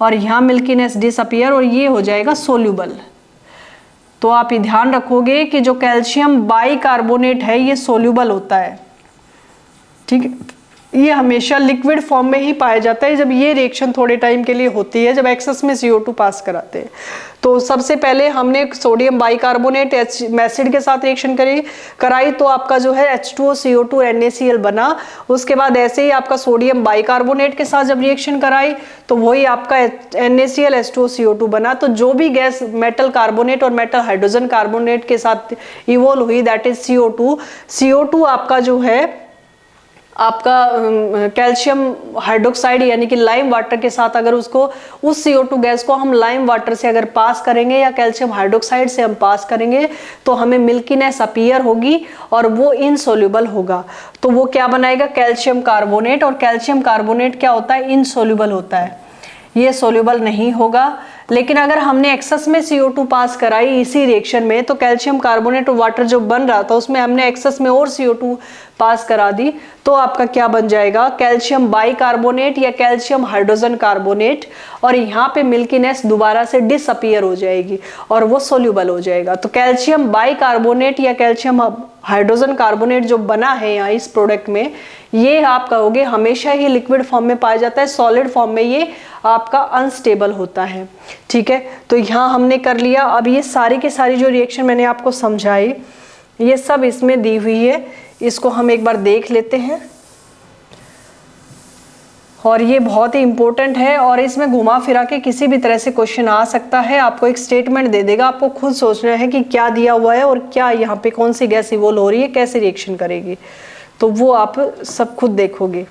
और यहां मिल्कीनेस डिसअपीयर, और ये हो जाएगा सोल्यूबल। तो आप ये ध्यान रखोगे कि जो कैल्शियम बाइकार्बोनेट है ये सोल्यूबल होता है, ठीक है, ये हमेशा लिक्विड फॉर्म में ही पाया जाता है। जब ये रिएक्शन थोड़े टाइम के लिए होती है, जब एक्सेस में CO2 पास कराते हैं, तो सबसे पहले हमने सोडियम बाइकार्बोनेट एसिड के साथ रिएक्शन कराई, तो आपका जो है H2O CO2 NaCl बना। उसके बाद ऐसे ही आपका सोडियम बाइकार्बोनेट के साथ जब रिएक्शन कराई तो वही आपका NaCl H2O CO2 बना। तो जो भी गैस मेटल कार्बोनेट और मेटल हाइड्रोजन कार्बोनेट के साथ इवोल्व हुई, दैट इज CO2 आपका जो है आपका कैल्शियम हाइड्रोक्साइड यानी कि लाइम वाटर के साथ, अगर उसको उस CO2 गैस को हम लाइम वाटर से अगर पास करेंगे या कैल्शियम हाइड्रोक्साइड से हम पास करेंगे, तो हमें मिल्कीनेस अपीयर होगी और वो इनसोल्यूबल होगा। तो वो क्या बनाएगा, कैल्शियम कार्बोनेट, और कैल्शियम कार्बोनेट क्या होता है, इनसोल्यूबल होता है। ये सोल्यूबल नहीं होगा। लेकिन अगर हमने एक्सेस में CO2 पास कराई इसी रिएक्शन में, तो कैल्शियम कार्बोनेट और वाटर जो बन रहा था उसमें हमने एक्सेस में और CO2 पास करा दी, तो आपका क्या बन जाएगा, कैल्शियम बाइकार्बोनेट या कैल्शियम हाइड्रोजन कार्बोनेट, और यहाँ पे मिल्कीनेस दोबारा से डिसअपीयर हो जाएगी और वो सोल्यूबल हो जाएगा। तो कैल्शियम बाइकार्बोनेट या कैल्शियम हाइड्रोजन कार्बोनेट जो बना है यहाँ इस प्रोडक्ट में, ये आप कहोगे हमेशा ही लिक्विड फॉर्म में पाया जाता है, सॉलिड फॉर्म में ये आपका अनस्टेबल होता है। ठीक है, तो यहाँ हमने कर लिया। अब ये सारी की सारी जो रिएक्शन मैंने आपको समझाई ये सब इसमें दी हुई है, इसको हम एक बार देख लेते हैं। और ये बहुत ही इंपॉर्टेंट है और इसमें घुमा फिरा के किसी भी तरह से क्वेश्चन आ सकता है। आपको एक स्टेटमेंट दे देगा, आपको खुद सोचना है कि क्या दिया हुआ है और क्या यहाँ पे कौन सी गैस इवोल्व हो रही है, कैसे रिएक्शन करेगी, तो वो आप सब खुद देखोगे।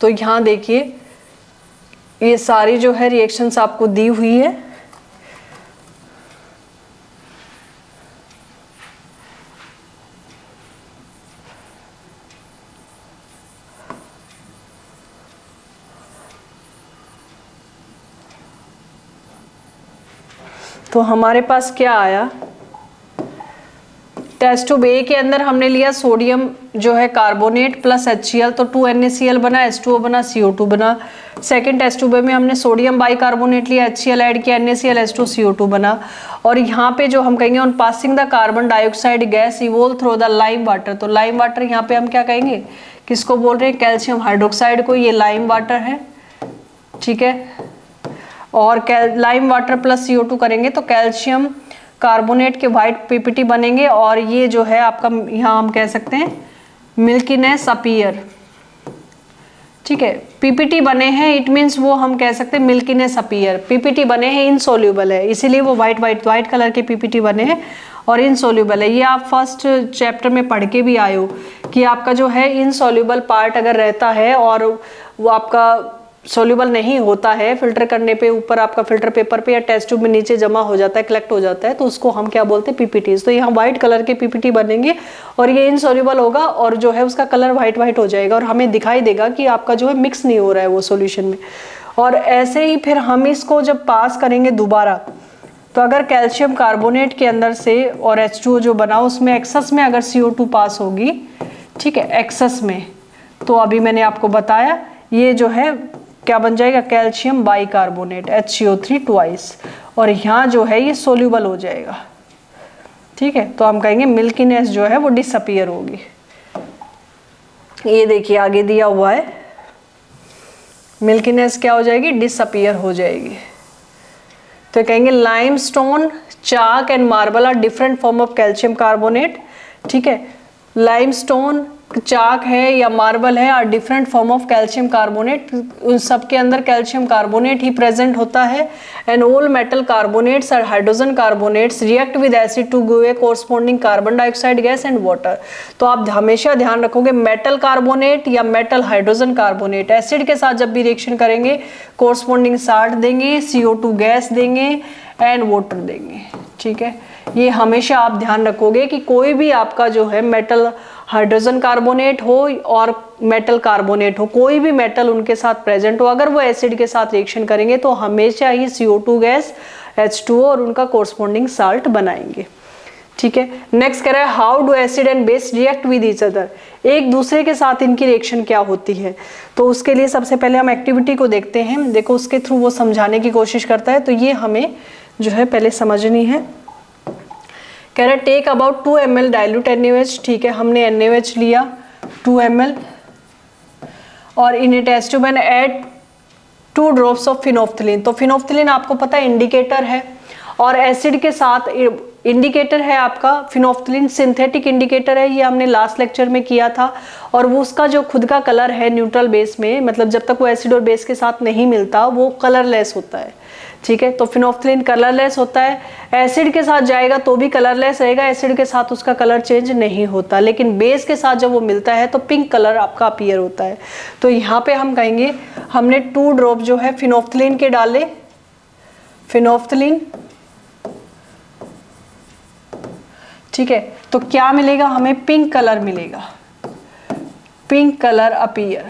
तो यहाँ देखिए ये सारी जो है रिएक्शंस आपको दी हुई है। तो हमारे पास क्या आया, टेस्ट ट्यूब ए के अंदर हमने लिया सोडियम जो है कार्बोनेट प्लस HCl, तो 2NaCl बना, H2O बना, CO2 बना। सेकंड टेस्ट ट्यूब में हमने सोडियम बाइकार्बोनेट लिया, HCl ऐड किया, NaCl H2 CO2 बना। और यहाँ पे जो हम कहेंगे on passing the carbon dioxide gas evolve through the lime water, तो लाइम वाटर यहाँ पे हम क्या कहेंगे, किसको बोल रहे हैं, कैल्शियम हाइड्रोक्साइड को, ये लाइम वाटर है। ठीक है, और लाइम वाटर प्लस CO2 करेंगे तो कैल्शियम कार्बोनेट के व्हाइट PPT बनेंगे, और ये जो है आपका यहाँ हम कह सकते हैं मिल्कीनेस अपीयर। ठीक है, PPT बने हैं, इट मीन्स वो हम कह सकते हैं मिल्कीनेस अपीयर। PPT बने हैं, इनसोल्यूबल है, इसीलिए वो वाइट कलर के PPT बने हैं और इनसोल्यूबल है। ये आप फर्स्ट चैप्टर में पढ़ के भी आए हो कि आपका जो है इनसोल्यूबल पार्ट अगर रहता है और वो आपका सोल्यूबल नहीं होता है, फिल्टर करने पे ऊपर आपका फिल्टर पेपर पे या टेस्ट ट्यूब में नीचे जमा हो जाता है, कलेक्ट हो जाता है, तो उसको हम क्या बोलते हैं, PPTs। तो यहाँ व्हाइट कलर के PPT बनेंगे और ये इनसोल्यूबल होगा और जो है उसका कलर व्हाइट हो जाएगा और हमें दिखाई देगा कि आपका जो है मिक्स नहीं हो रहा है वो सॉल्यूशन में। और ऐसे ही फिर हम इसको जब पास करेंगे दोबारा, तो अगर कैल्शियम कार्बोनेट के अंदर से और H2O जो बना उसमें एक्सेस में अगर CO2 पास होगी, ठीक है, एक्सेस में, तो अभी मैंने आपको बताया ये जो है क्या बन जाएगा, कैल्शियम बाइकार्बोनेट HCO3 ट्वाइस, और यहाँ जो है ये सोल्यूबल हो जाएगा। ठीक है, तो हम कहेंगे मिल्कीनेस जो है वो डिसअपीयर होगी। ये देखिए आगे दिया हुआ है, मिल्कीनेस क्या हो जाएगी, डिसअपीयर हो जाएगी। तो कहेंगे limestone, chalk and marble are different form of calcium carbonate. ठीक है, लाइमस्टोन, चाक है या मार्बल है, are different form of calcium carbonate, उन सब के अंदर कैल्शियम कार्बोनेट ही प्रेजेंट होता है। एंड ऑल मेटल कार्बोनेट्स और hydrogen carbonates react with acid to give a corresponding carbon dioxide gas and water. तो आप हमेशा ध्यान रखोगे मेटल कार्बोनेट या मेटल हाइड्रोजन कार्बोनेट एसिड के साथ जब भी रिएक्शन करेंगे कोरस्पॉन्डिंग साल्ट देंगे, CO2 गैस देंगे एंड वाटर देंगे। ठीक है, ये हमेशा आप ध्यान रखोगे कि कोई भी आपका जो है मेटल हाइड्रोजन कार्बोनेट हो और मेटल कार्बोनेट हो, कोई भी मेटल उनके साथ प्रेजेंट हो, अगर वो एसिड के साथ रिएक्शन करेंगे तो हमेशा ही CO2 गैस, H2O और उनका कोरस्पॉन्डिंग साल्ट बनाएंगे। ठीक है, नेक्स्ट कह रहा है how do acid and base react with each other, एक दूसरे के साथ इनकी रिएक्शन क्या होती है। तो उसके लिए सबसे पहले हम एक्टिविटी को देखते हैं, देखो उसके थ्रू वो समझाने की कोशिश करता है, तो ये हमें जो है पहले समझनी है। कह रहा है take about 2 ml dilute NaOH। ठीक है, हमने NaOH लिया 2 ml और in a test tube and add 2 drops of phenolphthalein. तो फिनोफ्थिलीन आपको पता है इंडिकेटर है और एसिड के साथ इंडिकेटर है आपका फिनोफ्थिलीन, सिंथेटिक इंडिकेटर है, ये हमने लास्ट लेक्चर में किया था। और वो उसका जो खुद का कलर है न्यूट्रल बेस में, मतलब जब तक वो एसिड और बेस के साथ नहीं मिलता वो कलरलेस होता है। ठीक है, तो फिनोफ्थिलीन कलरलेस होता है, एसिड के साथ जाएगा तो भी कलरलेस रहेगा, एसिड के साथ उसका कलर चेंज नहीं होता, लेकिन बेस के साथ जब वो मिलता है तो पिंक कलर आपका अपीयर होता है। तो यहाँ पे हम कहेंगे हमने 2 ड्रॉप जो है फिनोफ्थिलीन के डाले, फिनोफ्थिलीन। ठीक है, तो क्या मिलेगा हमें, पिंक कलर मिलेगा, पिंक कलर अपीयर।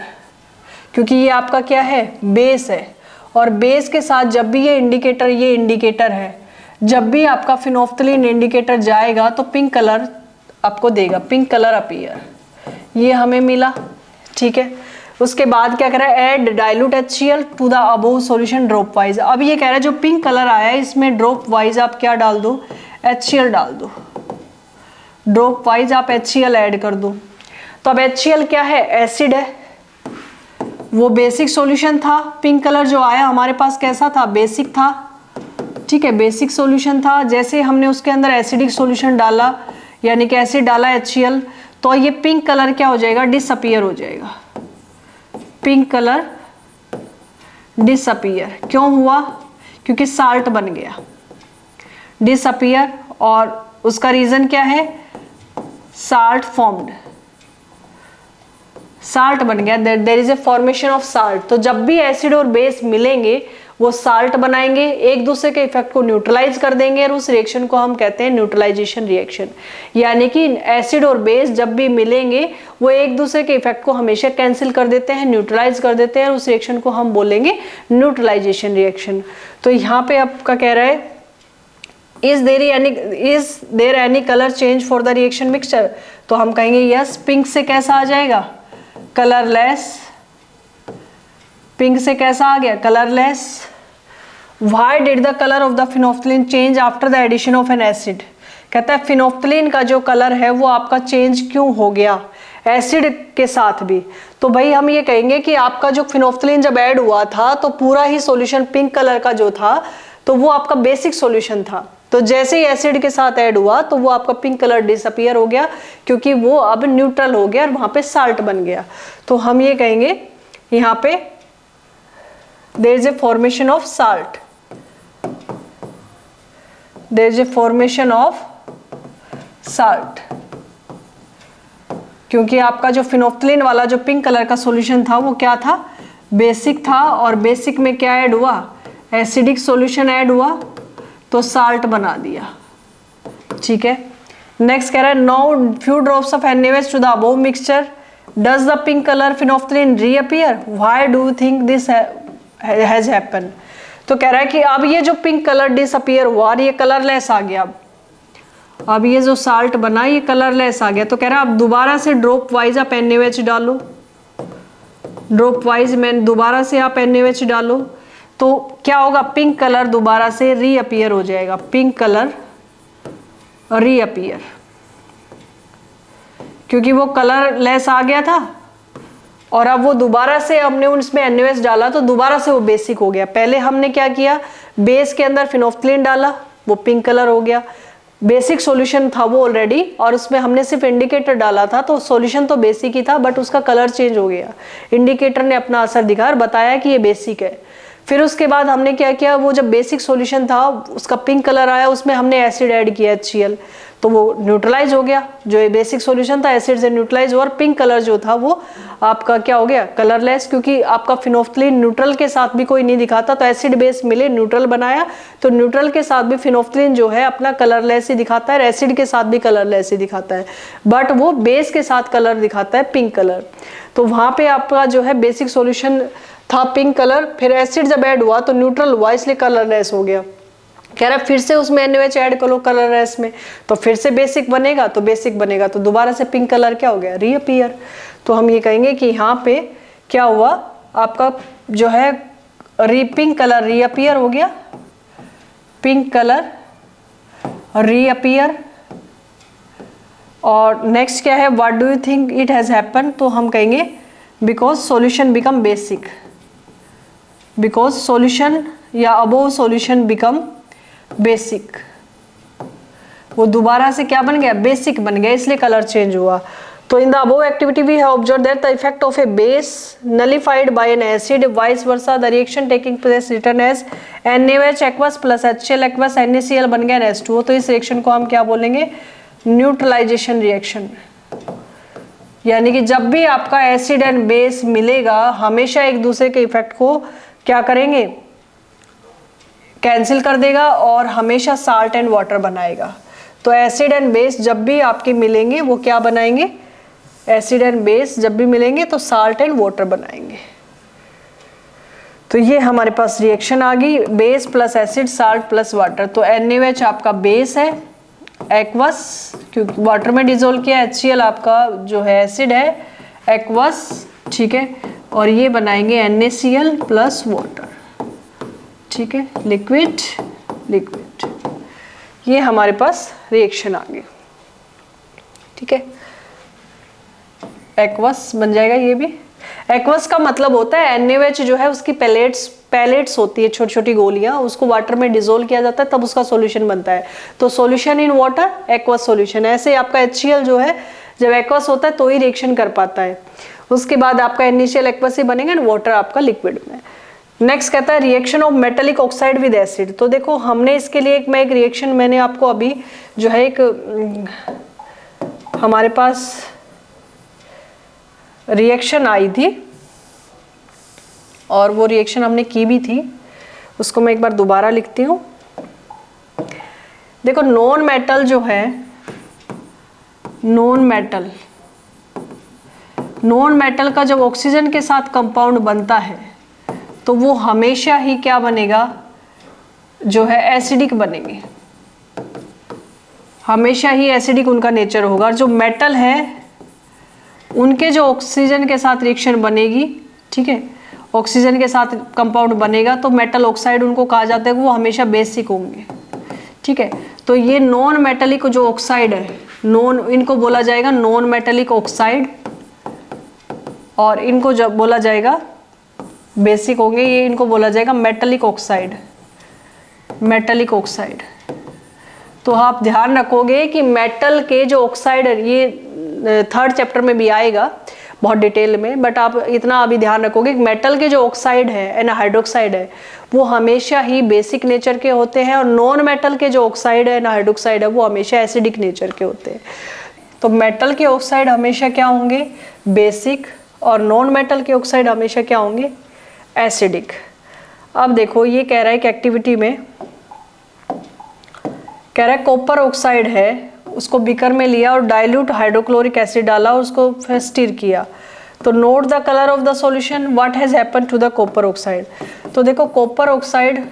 क्योंकि ये आपका क्या है, बेस है, और बेस के साथ जब भी ये इंडिकेटर है, जब भी आपका फिनोफ्थलीन इंडिकेटर जाएगा तो पिंक कलर आपको देगा, पिंक कलर अपीयर, ये हमें मिला, ठीक है। उसके बाद क्या कह रहा है, add dilute HCl to the above solution dropwise. अब ये कह रहा है जो पिंक कलर आया है इसमें ड्रॉप वाइज आप क्या डाल दो, HCl डाल दो, ड्रॉप वाइज आप HCl ऐड कर दो। तो अब HCl क्या है, एसिड है, वो बेसिक सॉल्यूशन था, पिंक कलर जो आया हमारे पास कैसा था, बेसिक था, ठीक है, बेसिक सॉल्यूशन था। जैसे हमने उसके अंदर एसिडिक सॉल्यूशन डाला, यानी कि एसिड डाला HCl, तो ये पिंक कलर क्या हो जाएगा, डिसअपीयर हो जाएगा, पिंक कलर डिसअपीयर। क्यों हुआ, क्योंकि साल्ट बन गया, डिसअपीयर, और उसका रीजन क्या है, साल्ट फॉर्म्ड, साल्ट बन गया, there is a formation of salt. तो जब भी एसिड और बेस मिलेंगे वो साल्ट बनाएंगे, एक दूसरे के इफेक्ट को न्यूट्रलाइज कर देंगे, और उस रिएक्शन को हम कहते हैं न्यूट्रलाइजेशन रिएक्शन। यानी कि एसिड और बेस जब भी मिलेंगे वो एक दूसरे के इफेक्ट को हमेशा कैंसिल कर देते हैं, न्यूट्रलाइज कर देते हैं, उस रिएक्शन को हम बोलेंगे न्यूट्रलाइजेशन रिएक्शन। तो यहाँ पे आपका कह रहा है is there any colour change for the reaction mixture, तो हम कहेंगे यस, पिंक से कैसा आ जाएगा, कलरलेस, पिंक से कैसा आ गया, colourless. Why did the color of the phenolphthalein change after the addition of an acid? कहता है फिनोफ्थलीन का जो कलर है वो आपका चेंज क्यों हो गया एसिड के साथ भी। तो भाई हम ये कहेंगे कि आपका जो फिनोफ्थलीन जब ऐड हुआ था तो पूरा ही सॉल्यूशन पिंक कलर का जो था तो वो आपका बेसिक सॉल्यूशन था, तो जैसे ही एसिड के साथ ऐड हुआ तो वो आपका पिंक कलर डिसअपीयर हो गया, क्योंकि वो अब न्यूट्रल हो गया और वहां पे साल्ट बन गया। तो हम ये कहेंगे यहाँ पे there is a formation of salt, there is a formation of salt, क्योंकि आपका जो फिनोफ्थलीन वाला जो पिंक कलर का सॉल्यूशन था वो क्या था, बेसिक था, और बेसिक में क्या ऐड हुआ, एसिडिक सॉल्यूशन ऐड हुआ तो साल्ट बना दिया, ठीक है। नेक्स्ट कह रहा है now few drops of NaOH to the above mixture, does the pink colour phenolphthalein reappear, why do you think this has happen. तो कह रहा है कि अब ये जो पिंक कलर डिसअपीयर हुआ और ये कलरलेस आ गया, अब ये जो साल्ट बना ये कलरलेस आ गया, तो कह रहा है अब दोबारा से ड्रॉप वाइज आप NaOH डालो, ड्रॉप वाइज में दोबारा से आप NaOH डालो तो क्या होगा, पिंक कलर दोबारा से रीअपीयर हो जाएगा, पिंक कलर रीअपीयर, क्योंकि वो कलरलेस आ गया था और अब वो दोबारा से हमने उसमें NaOH डाला तो दोबारा से वो बेसिक हो गया। पहले हमने क्या किया, बेस के अंदर फिनोफ्थलीन डाला, वो पिंक कलर हो गया, बेसिक सॉल्यूशन था वो ऑलरेडी, और उसमें हमने सिर्फ इंडिकेटर डाला था तो सॉल्यूशन तो बेसिक ही था बट उसका कलर चेंज हो गया, इंडिकेटर ने अपना असर दिखा और बताया कि ये बेसिक है। फिर उसके बाद हमने क्या किया, वो जब बेसिक सॉल्यूशन था उसका पिंक कलर आया, उसमें हमने एसिड ऐड किया HCl, तो वो न्यूट्रलाइज हो गया, जो ये बेसिक सॉल्यूशन था एसिड से न्यूट्रलाइज हुआ, और पिंक कलर जो था वो आपका क्या हो गया, कलरलेस, क्योंकि आपका फिनोफ्थलीन न्यूट्रल के साथ भी कोई नहीं दिखाता, तो एसिड बेस मिले न्यूट्रल बनाया, तो न्यूट्रल के साथ भी फिनोफ्थलीन जो है अपना कलरलेस ही दिखाता है, एसिड के साथ भी कलरलेस ही दिखाता है, बट वो बेस के साथ कलर दिखाता है पिंक कलर। तो वहां पे आपका जो है बेसिक सॉल्यूशन था पिंक कलर, फिर एसिड जब ऐड हुआ तो न्यूट्रल हुआ इसलिए कलरलेस हो गया। कह रहा है फिर से उसमें NaOH ऐड करो कलरलेस में, तो फिर से बेसिक बनेगा, तो बेसिक बनेगा तो दोबारा से पिंक कलर क्या हो गया, रीअपीयर। तो हम ये कहेंगे कि यहाँ पे क्या हुआ, आपका जो है पिंक कलर रीअपीयर हो गया, पिंक कलर रीअपीयर। और नेक्स्ट क्या है, what do you think it has happen, तो हम कहेंगे because solution become basic, because solution या अबोव सॉल्यूशन बिकम बेसिक, वो दोबारा से क्या बन गया, बेसिक बन गया, इसलिए कलर चेंज हुआ। तो in the above activity we have observed that the effect of a base nullified by an acid vice versa the reaction taking place written as NaOH aqueous plus HCl aqueous NaCl बन गया H2O। तो इस reaction को हम क्या बोलेंगे, neutralisation reaction. यानी कि जब भी आपका एसिड एंड बेस मिलेगा हमेशा एक दूसरे के इफेक्ट को क्या करेंगे, कैंसिल कर देगा और हमेशा साल्ट एंड वाटर बनाएगा। तो एसिड एंड बेस जब भी आपके मिलेंगे वो क्या बनाएंगे, एसिड एंड बेस जब भी मिलेंगे तो साल्ट एंड वाटर बनाएंगे। तो ये हमारे पास रिएक्शन आ गई, base plus acid, salt plus water. तो NaOH आपका बेस है, एक्वस क्योंकि वाटर में डिजोल्व किया, HCl आपका जो है एसिड है, एक्वस, ठीक है। और ये बनाएंगे NaCl प्लस वाटर, ठीक है, लिक्विड लिक्विड। ये हमारे पास रिएक्शन आ गई, ठीक है। एक्वस बन जाएगा ये भी। एक्वस का मतलब होता है NaOH जो है उसकी पैलेट्स होती है, छोटी छोटी गोलियां, उसको वाटर में डिजोल्व किया जाता है तब उसका सॉल्यूशन बनता है। तो solution in water aqueous solution. ऐसे आपका HCl जो है जब एक्वस होता है तो ही रिएक्शन कर पाता है। उसके बाद आपका NaCl एक्वस ही बनेगा एंड वाटर आपका लिक्विड में। नेक्स्ट कहता है reaction of metallic oxide with acid. तो देखो हमने इसके लिए एक रिएक्शन मैंने आपको अभी जो है एक हमारे पास रिएक्शन आई थी और वो रिएक्शन हमने की भी थी, उसको मैं एक बार दोबारा लिखती हूँ। देखो नॉन मेटल जो है, नॉन मेटल का जब ऑक्सीजन के साथ कंपाउंड बनता है तो वो हमेशा ही क्या बनेगा, जो है एसिडिक बनेंगे, हमेशा ही एसिडिक उनका नेचर होगा। जो मेटल है उनके जो ऑक्सीजन के साथ रिएक्शन बनेगी, ठीक है, ऑक्सीजन के साथ कंपाउंड बनेगा तो मेटल ऑक्साइड उनको कहा जाता है, वो हमेशा बेसिक होंगे, ठीक है। तो ये नॉन मेटेलिक जो ऑक्साइड है, इनको बोला जाएगा नॉन मेटेलिक ऑक्साइड, और इनको जब बोला जाएगा बेसिक होंगे, ये इनको बोला जाएगा मेटेलिक ऑक्साइड, मेटेलिक ऑक्साइड। तो आप ध्यान रखोगे कि मेटल के जो ऑक्साइड है, ये थर्ड चैप्टर में भी आएगा बहुत डिटेल में, बट आप इतना अभी ध्यान रखोगे कि मेटल के जो ऑक्साइड है एंड हाइड्रोक्साइड है वो हमेशा ही बेसिक नेचर के होते हैं, और नॉन मेटल के जो ऑक्साइड है एंड हाइड्रोक्साइड है वो हमेशा एसिडिक नेचर के होते हैं। तो मेटल के ऑक्साइड हमेशा क्या होंगे, बेसिक, और नॉन मेटल के ऑक्साइड हमेशा क्या होंगे, एसिडिक। अब देखो ये कह रहा है कि एक्टिविटी में कह रहा है कॉपर ऑक्साइड है, उसको बीकर में लिया और डाइल्यूट हाइड्रोक्लोरिक एसिड डाला और उसको फिर स्टीर किया। तो note the colour of the solution, what has happen to the copper oxide. तो देखो कॉपर ऑक्साइड,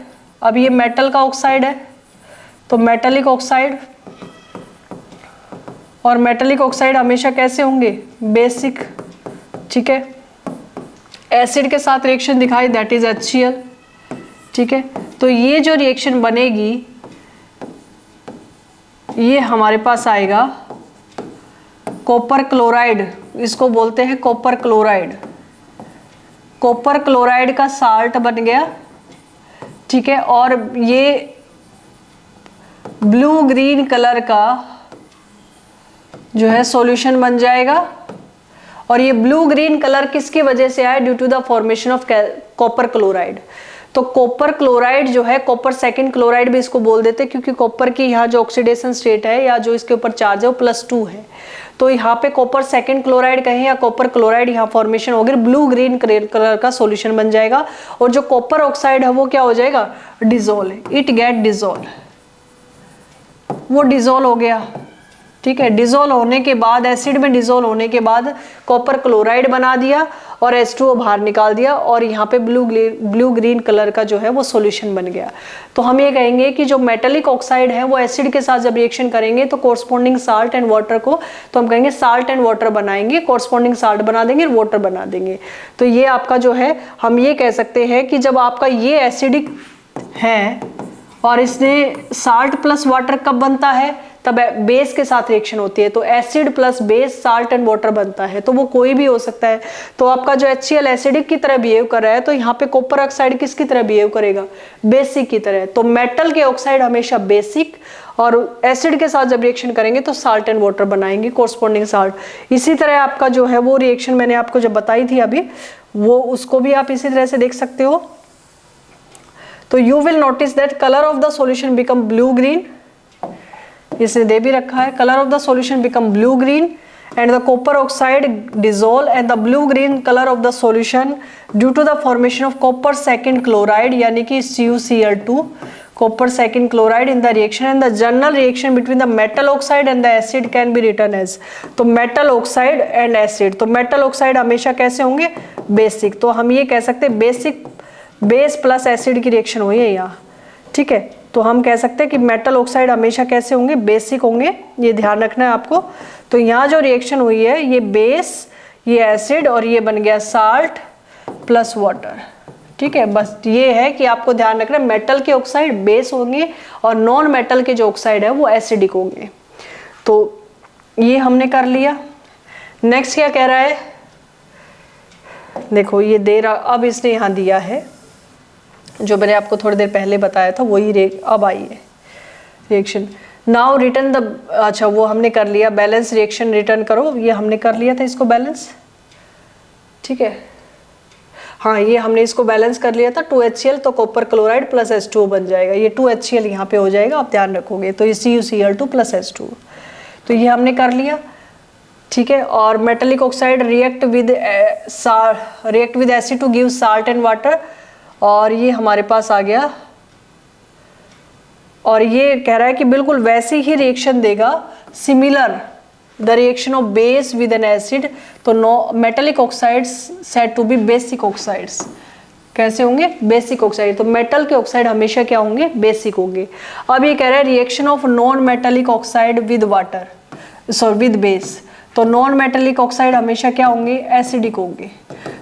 अब ये मेटल का ऑक्साइड है तो मेटेलिक ऑक्साइड, और मेटेलिक ऑक्साइड हमेशा कैसे होंगे, बेसिक, ठीक है। एसिड के साथ रिएक्शन दिखाई, दैट इज HCl, ठीक है। तो ये जो रिएक्शन बनेगी ये हमारे पास आएगा कॉपर क्लोराइड, इसको बोलते हैं कॉपर क्लोराइड। कॉपर क्लोराइड का साल्ट बन गया, ठीक है, और ये ब्लू ग्रीन कलर का जो है सॉल्यूशन बन जाएगा। और ये ब्लू ग्रीन कलर किसकी वजह से आया, due to the formation of copper chloride. तो कॉपर क्लोराइड जो है, कॉपर सेकंड क्लोराइड भी इसको बोल देते हैं, क्योंकि कॉपर की यहाँ जो ऑक्सीडेशन स्टेट है या जो इसके ऊपर चार्ज है वो +2 है। तो यहाँ पे कॉपर सेकंड क्लोराइड कहें या कॉपर क्लोराइड, यहाँ फॉर्मेशन हो गया, ब्लू ग्रीन कलर का सॉल्यूशन बन जाएगा। और जो कॉपर ऑक्साइड है वो क्या हो जाएगा, डिजोल्व, इट गेट डिजोल्व, वो डिजोल्व हो गया, ठीक है। डिजोल्व होने के बाद, एसिड में डिजोल्व होने के बाद कॉपर क्लोराइड बना दिया और H2O बाहर निकाल दिया, और यहाँ पे ब्लू ग्रीन कलर का जो है वो सॉल्यूशन बन गया। तो हम ये कहेंगे कि जो मेटेलिक ऑक्साइड है वो एसिड के साथ जब रिएक्शन करेंगे तो कोरस्पॉन्डिंग साल्ट एंड वाटर को, तो हम कहेंगे साल्ट एंड वाटर बनाएंगे, कोरस्पॉन्डिंग साल्ट बना देंगे, वाटर बना देंगे। तो ये आपका जो है, हम ये कह सकते हैं कि जब आपका ये एसिडिक है और इसने साल्ट प्लस वाटर कब बनता है, तब बेस के साथ रिएक्शन होती है। तो acid plus base salt and water बनता है, तो वो कोई भी हो सकता है। तो आपका जो HCl एसिडिक की तरह बिहेव कर रहा है, तो यहाँ पे कॉपर ऑक्साइड किसकी तरह बिहेव करेगा, बेसिक की तरह। तो मेटल के ऑक्साइड हमेशा बेसिक, और एसिड के साथ जब रिएक्शन करेंगे तो साल्ट एंड वाटर बनाएंगे, कोरस्पॉन्डिंग साल्ट। इसी तरह आपका जो है वो रिएक्शन मैंने आपको जब बताई थी अभी, वो उसको भी आप इसी तरह से देख सकते हो। तो you will notice that colour of the solution become blue green, इसने दे भी रखा है, colour of the solution become blue green and the copper oxide dissolve and the blue green colour of the solution due to the formation of copper second chloride, यानी कि CuCl2, copper second chloride in the reaction, and the general reaction between the metal oxide and the acid can be written as. तो metal oxide and acid, तो metal oxide हमेशा कैसे होंगे, basic. तो हम ये कह सकते हैं बेसिक बेस प्लस एसिड की रिएक्शन हुई है यहाँ, ठीक है। तो हम कह सकते हैं कि मेटल ऑक्साइड हमेशा कैसे होंगे, बेसिक होंगे, ये ध्यान रखना है आपको। तो यहाँ जो रिएक्शन हुई है ये बेस, ये एसिड और ये बन गया साल्ट प्लस वाटर, ठीक है। बस ये है कि आपको ध्यान रखना है मेटल के ऑक्साइड बेस होंगे और नॉन मेटल के जो ऑक्साइड है वो एसिडिक होंगे। तो ये हमने कर लिया। नेक्स्ट क्या कह रहा है, देखो ये दे रहा, अब इसने यहाँ दिया है जो मैंने आपको थोड़ी देर पहले बताया था वही अब आई है रिएक्शन। नाउ रिटर्न द, अच्छा वो हमने कर लिया, बैलेंस रिएक्शन रिटर्न करो, ये हमने कर लिया था इसको बैलेंस, ठीक है। हाँ ये हमने इसको बैलेंस कर लिया था 2HCl, तो कॉपर क्लोराइड प्लस H2O बन जाएगा, ये 2HCl यहाँ पे हो जाएगा, आप ध्यान रखोगे। तो ये CuCl2 प्लस H2O, तो ये हमने कर लिया, ठीक है। और metallic oxide react with acid to give salt and water, और ये हमारे पास आ गया। और ये कह रहा है कि बिल्कुल वैसी ही रिएक्शन देगा, similar the reaction of base with an acid. तो no metallic oxides said to be basic oxides, कैसे होंगे, बेसिक ऑक्साइड। तो मेटल के ऑक्साइड हमेशा क्या होंगे, बेसिक होंगे। अब ये कह रहा है reaction of non metallic oxide with water, sorry with base. तो नॉन मेटेलिक ऑक्साइड हमेशा क्या होंगे, एसिडिक होंगे।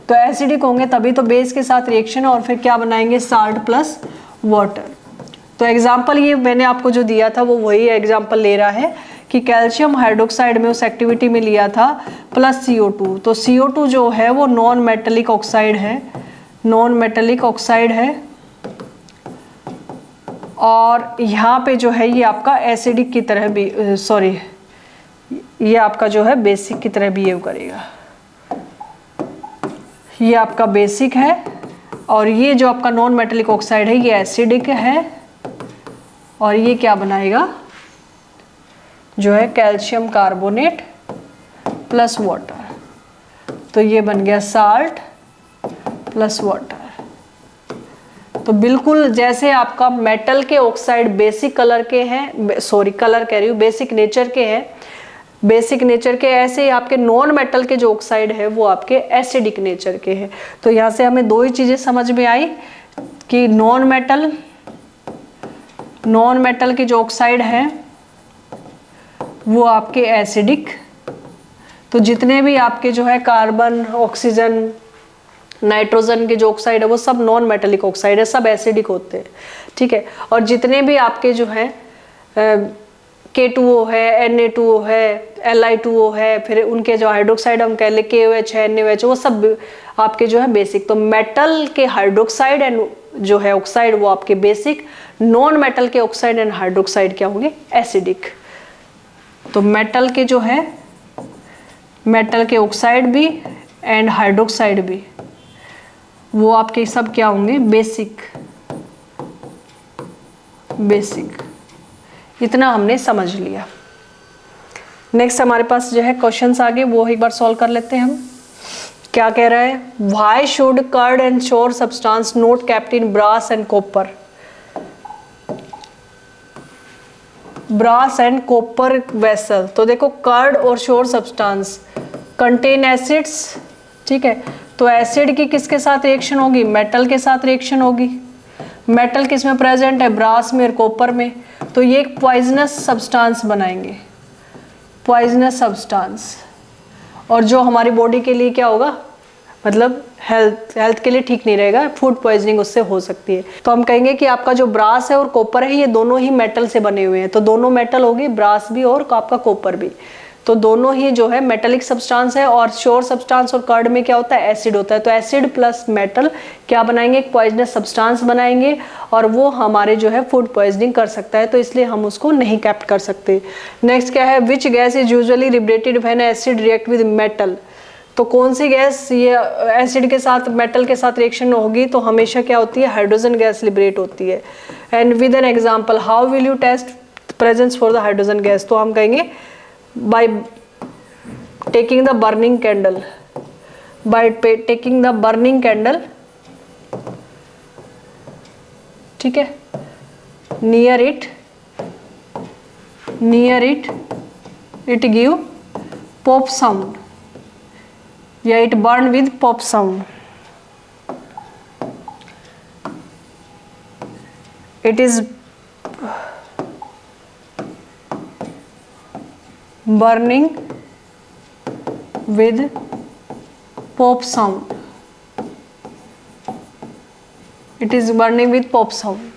तो एसिडिक होंगे तभी तो बेस के साथ रिएक्शन, और फिर क्या बनाएंगे, साल्ट प्लस वाटर। तो एग्जाम्पल ये मैंने आपको जो दिया था वो वही एग्जाम्पल ले रहा है कि कैल्शियम हाइड्रोक्साइड में उस एक्टिविटी में लिया था प्लस CO2। तो CO2 जो है वो नॉन मेटेलिक ऑक्साइड है, नॉन मेटेलिक ऑक्साइड है, और यहाँ पे जो है ये आपका एसिडिक की तरह भी, सॉरी ये आपका जो है बेसिक की तरह बिहेव करेगा। ये आपका बेसिक है, और ये जो आपका नॉन मेटेलिक ऑक्साइड है ये एसिडिक है, और ये क्या बनाएगा, जो है कैल्शियम कार्बोनेट प्लस वाटर। तो ये बन गया साल्ट प्लस वाटर। तो बिल्कुल जैसे आपका मेटल के ऑक्साइड बेसिक कलर के हैं, सॉरी कलर कह रही हूँ, बेसिक नेचर के हैं, बेसिक नेचर के, ऐसे ही आपके नॉन मेटल के जो ऑक्साइड है वो आपके एसिडिक नेचर के हैं। तो यहाँ से हमें दो ही चीज़ें समझ में आई कि नॉन मेटल के जो ऑक्साइड है वो आपके एसिडिक। तो जितने भी आपके जो है कार्बन, ऑक्सीजन, नाइट्रोजन के जो ऑक्साइड है वो सब नॉन मेटेलिक ऑक्साइड है, सब एसिडिक होते हैं, ठीक है। और जितने भी आपके जो है K2O है, Na2O है, Li2O है, फिर उनके जो हाइड्रोक्साइड हम कह ले KOH है, NaOH, वो सब आपके जो है बेसिक। तो मेटल के हाइड्रोक्साइड एंड जो है ऑक्साइड वो आपके बेसिक, नॉन मेटल के ऑक्साइड एंड हाइड्रोक्साइड क्या होंगे, एसिडिक। तो मेटल के जो है, मेटल के ऑक्साइड भी एंड हाइड्रोक्साइड भी वो आपके सब क्या होंगे, बेसिक। बेसिक इतना हमने समझ लिया। नेक्स्ट हमारे पास जो है क्वेश्चंस आगे वो एक बार सॉल्व कर लेते हैं हम। क्या कह रहा है, why should curd and sour substance not kept in brass and copper, brass and copper vessel. तो देखो कर्ड और श्योर सब्सटेंस कंटेन एसिड्स, ठीक है। तो एसिड की किसके साथ रिएक्शन होगी, मेटल के साथ रिएक्शन होगी। मेटल किस में प्रेजेंट है, ब्रास में और कॉपर में। तो ये एक पॉइजनस सब्सटेंस बनाएंगे, पॉइजनस सब्सटेंस, और जो हमारी बॉडी के लिए क्या होगा, मतलब हेल्थ के लिए ठीक नहीं रहेगा, फूड पॉइजनिंग उससे हो सकती है। तो हम कहेंगे कि आपका जो ब्रास है और कॉपर है ये दोनों ही मेटल से बने हुए हैं। तो दोनों मेटल होगी, ब्रास भी और आपका कॉपर भी। तो दोनों ही जो है मेटेलिक सब्सटेंस है। और श्योर सब्सटेंस और कर्ड में क्या होता है, एसिड होता है। तो एसिड प्लस मेटल क्या बनाएंगे, एक पॉइजनस सब्सटेंस बनाएंगे, और वो हमारे जो है फूड पॉइजनिंग कर सकता है। तो इसलिए हम उसको नहीं कैप्ट कर सकते। नेक्स्ट क्या है, which gas is usually liberated when acid react with metal. तो कौन सी गैस ये एसिड के साथ, मेटल के साथ रिएक्शन होगी तो हमेशा क्या होती है, हाइड्रोजन गैस लिबरेट होती है। And with an example, how will you test presence for the hydrogen gas. तो हम कहेंगे by taking the burning candle, by taking the burning candle, ठीक है, near it it give pop sound, या it burn with pop sound। It is burning with pop sound, it is burning with pop sound.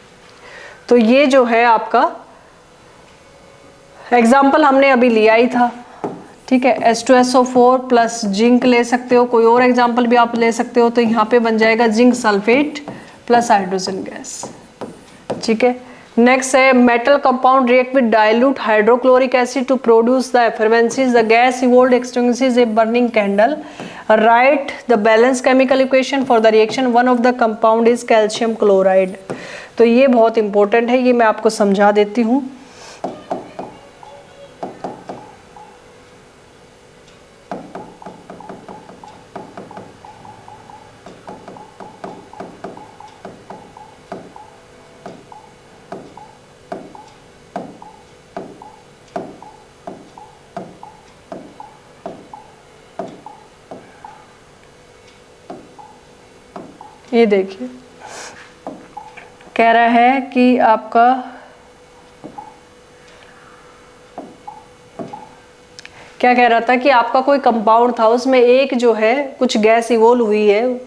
तो ये जो है आपका example हमने अभी लिया ही था, ठीक है। H2SO4 प्लस जिंक ले सकते हो, कोई और एग्जाम्पल भी आप ले सकते हो। तो यहाँ पे बन जाएगा zinc sulphate plus hydrogen gas, ठीक है। नेक्स्ट है metal compound react with dilute hydrochloric acid to produce the effervescence, the gas evolved extinguishes a burning candle, write the balance chemical equation for the reaction, one of the compound is calcium chloride. तो ये बहुत important है, ये मैं आपको समझा देती हूँ। ये देखिए कह रहा है कि आपका क्या कह रहा था कि आपका कोई कंपाउंड था, उसमें एक जो है कुछ गैस इवोल्व हुई है,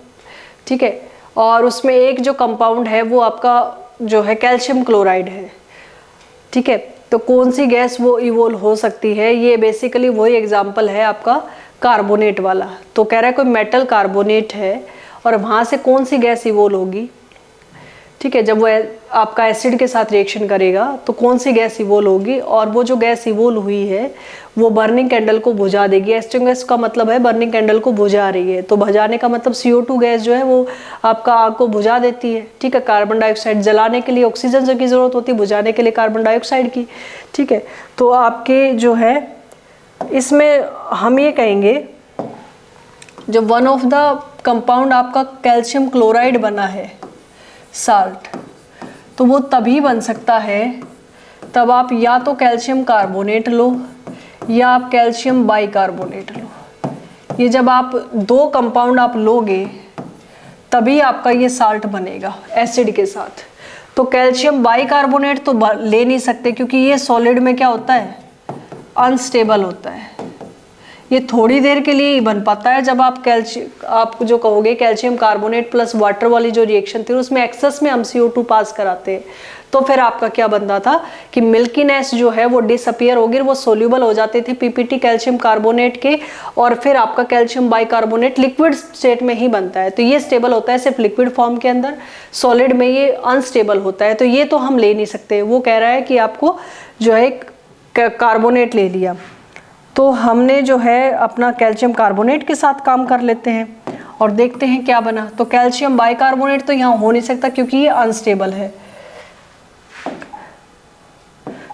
ठीक है, और उसमें एक जो कंपाउंड है वो आपका जो है कैल्शियम क्लोराइड है, ठीक है। तो कौन सी गैस वो इवोल्व हो सकती है, ये बेसिकली वही एग्जांपल है आपका कार्बोनेट वाला। तो कह रहा है कोई मेटल कार्बोनेट है और वहाँ से कौन सी गैस इवोल्व होगी, ठीक है, जब वो आपका एसिड के साथ रिएक्शन करेगा तो कौन सी गैस इवोल्व होगी, और वो जो गैस इवोल्व हुई है वो बर्निंग कैंडल को बुझा देगी। एक्सटिंग्विश का मतलब है बर्निंग कैंडल को बुझा रही है, तो बुझाने का मतलब CO2 गैस जो है वो आपका आग को बुझा देती है, ठीक है। कार्बन डाइऑक्साइड जलाने के लिए ऑक्सीजन की जरूरत होती है, बुझाने के लिए कार्बन डाइऑक्साइड की, ठीक है। तो आपके जो है इसमें हम ये कहेंगे जब वन ऑफ द कंपाउंड आपका कैल्शियम क्लोराइड बना है साल्ट, तो वो तभी बन सकता है तब आप या तो कैल्शियम कार्बोनेट लो या आप कैल्शियम बाइकार्बोनेट लो। ये जब आप दो कंपाउंड आप लोगे तभी आपका ये साल्ट बनेगा एसिड के साथ। तो कैल्शियम बाइकार्बोनेट तो ले नहीं सकते क्योंकि ये सॉलिड में क्या होता है, अनस्टेबल होता है, ये थोड़ी देर के लिए ही बन पाता है। जब आप जो कहोगे कैल्शियम कार्बोनेट प्लस वाटर वाली जो रिएक्शन थी उसमें एक्सेस में हम CO2 पास कराते हैं, तो फिर आपका क्या बनता था कि मिल्कीनेस जो है वो डिसअपियर होगी, वो सोल्यूबल हो जाते थे PPT कैल्शियम कार्बोनेट के, और फिर आपका कैल्शियम बाइकार्बोनेट लिक्विड स्टेट में ही बनता है। तो ये स्टेबल होता है सिर्फ लिक्विड फॉर्म के अंदर, सॉलिड में ये अनस्टेबल होता है, तो ये तो हम ले नहीं सकते। वो कह रहा है कि आपको जो है कार्बोनेट ले लिया, तो हमने जो है अपना कैल्शियम कार्बोनेट के साथ काम कर लेते हैं और देखते हैं क्या बना। तो कैल्शियम बाइकार्बोनेट तो यहाँ हो नहीं सकता क्योंकि ये अनस्टेबल है,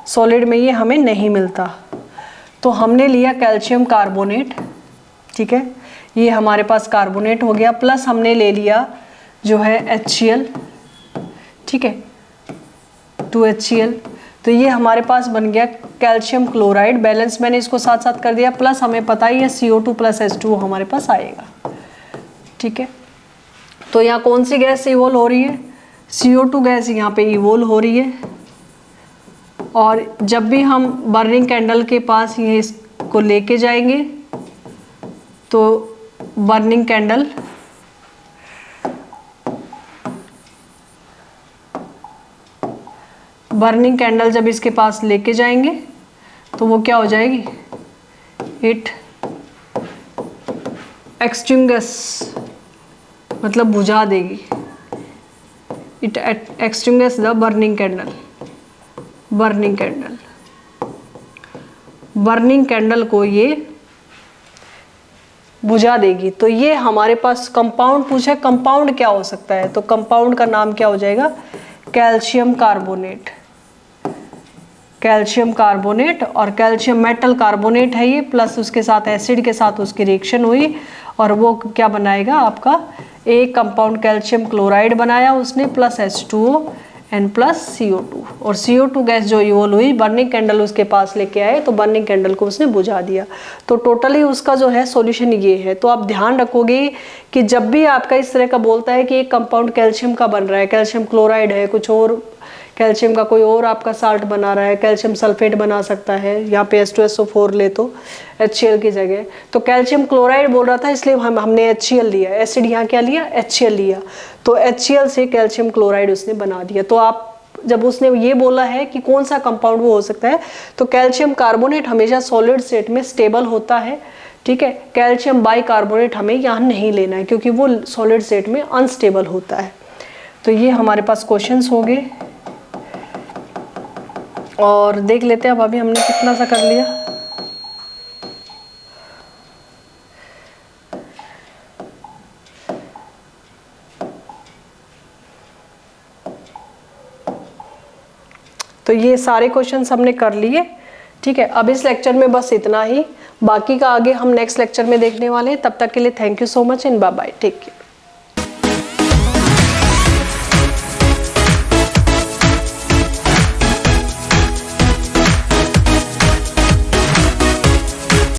सॉलिड में ये हमें नहीं मिलता। तो हमने लिया कैल्शियम कार्बोनेट, ठीक है, ये हमारे पास कार्बोनेट हो गया, प्लस हमने ले लिया जो है HCl, ठीक है, 2HCl। तो ये हमारे पास बन गया कैल्शियम क्लोराइड, बैलेंस मैंने इसको साथ साथ कर दिया, प्लस हमें पता ही है CO2 प्लस H2O हमारे पास आएगा, ठीक है। तो यहाँ कौन सी गैस इवोल्व हो रही है, CO2 गैस यहाँ पे इवोल्व हो रही है, और जब भी हम बर्निंग कैंडल के पास ये इसको लेके जाएंगे तो बर्निंग कैंडल जब इसके पास लेके जाएंगे तो वो क्या हो जाएगी, इट एक्सटिंग्विश, मतलब बुझा देगी, it extinguish the burning candle को ये बुझा देगी। तो ये हमारे पास कंपाउंड पूछा है, कंपाउंड क्या हो सकता है, तो कंपाउंड का नाम क्या हो जाएगा, कैल्शियम कार्बोनेट, और कैल्शियम मेटल कार्बोनेट है ये, प्लस उसके साथ एसिड के साथ उसकी रिएक्शन हुई और वो क्या बनाएगा आपका एक कंपाउंड कैल्शियम क्लोराइड बनाया उसने, plus H2O and plus CO2, और CO2 गैस जो इवोल्व हुई बर्निंग कैंडल उसके पास लेके आए तो बर्निंग कैंडल को उसने बुझा दिया। तो टोटली उसका जो है सॉल्यूशन ये है। तो आप ध्यान रखोगे कि जब भी आपका इस तरह का बोलता है कि एक कंपाउंड कैल्शियम का बन रहा है, कैल्शियम क्लोराइड है, कुछ और कैल्शियम का कोई और आपका साल्ट बना रहा है, कैल्शियम सल्फेट बना सकता है, यहाँ पे H2SO4 ले तो HCl की जगह, तो कैल्शियम क्लोराइड बोल रहा था इसलिए हमने HCl लिया, एसिड यहाँ क्या लिया, HCl लिया, तो HCl से कैल्शियम क्लोराइड उसने बना दिया। तो आप जब उसने ये बोला है कि कौन सा कंपाउंड वो हो सकता है, तो कैल्शियम कार्बोनेट हमेशा सॉलिड स्टेट में स्टेबल होता है, ठीक है। कैल्शियम बाइकार्बोनेट हमें यहाँ नहीं लेना है क्योंकि वो सॉलिड स्टेट में अनस्टेबल होता है। तो ये हमारे पास क्वेश्चंस हो गए और देख लेते हैं अब अभी हमने कितना सा कर लिया। तो ये सारे क्वेश्चंस हमने कर लिए, ठीक है। अब इस लेक्चर में बस इतना ही, बाकी का आगे हम नेक्स्ट लेक्चर में देखने वाले हैं। तब तक के लिए thank you so much and bye bye, take care.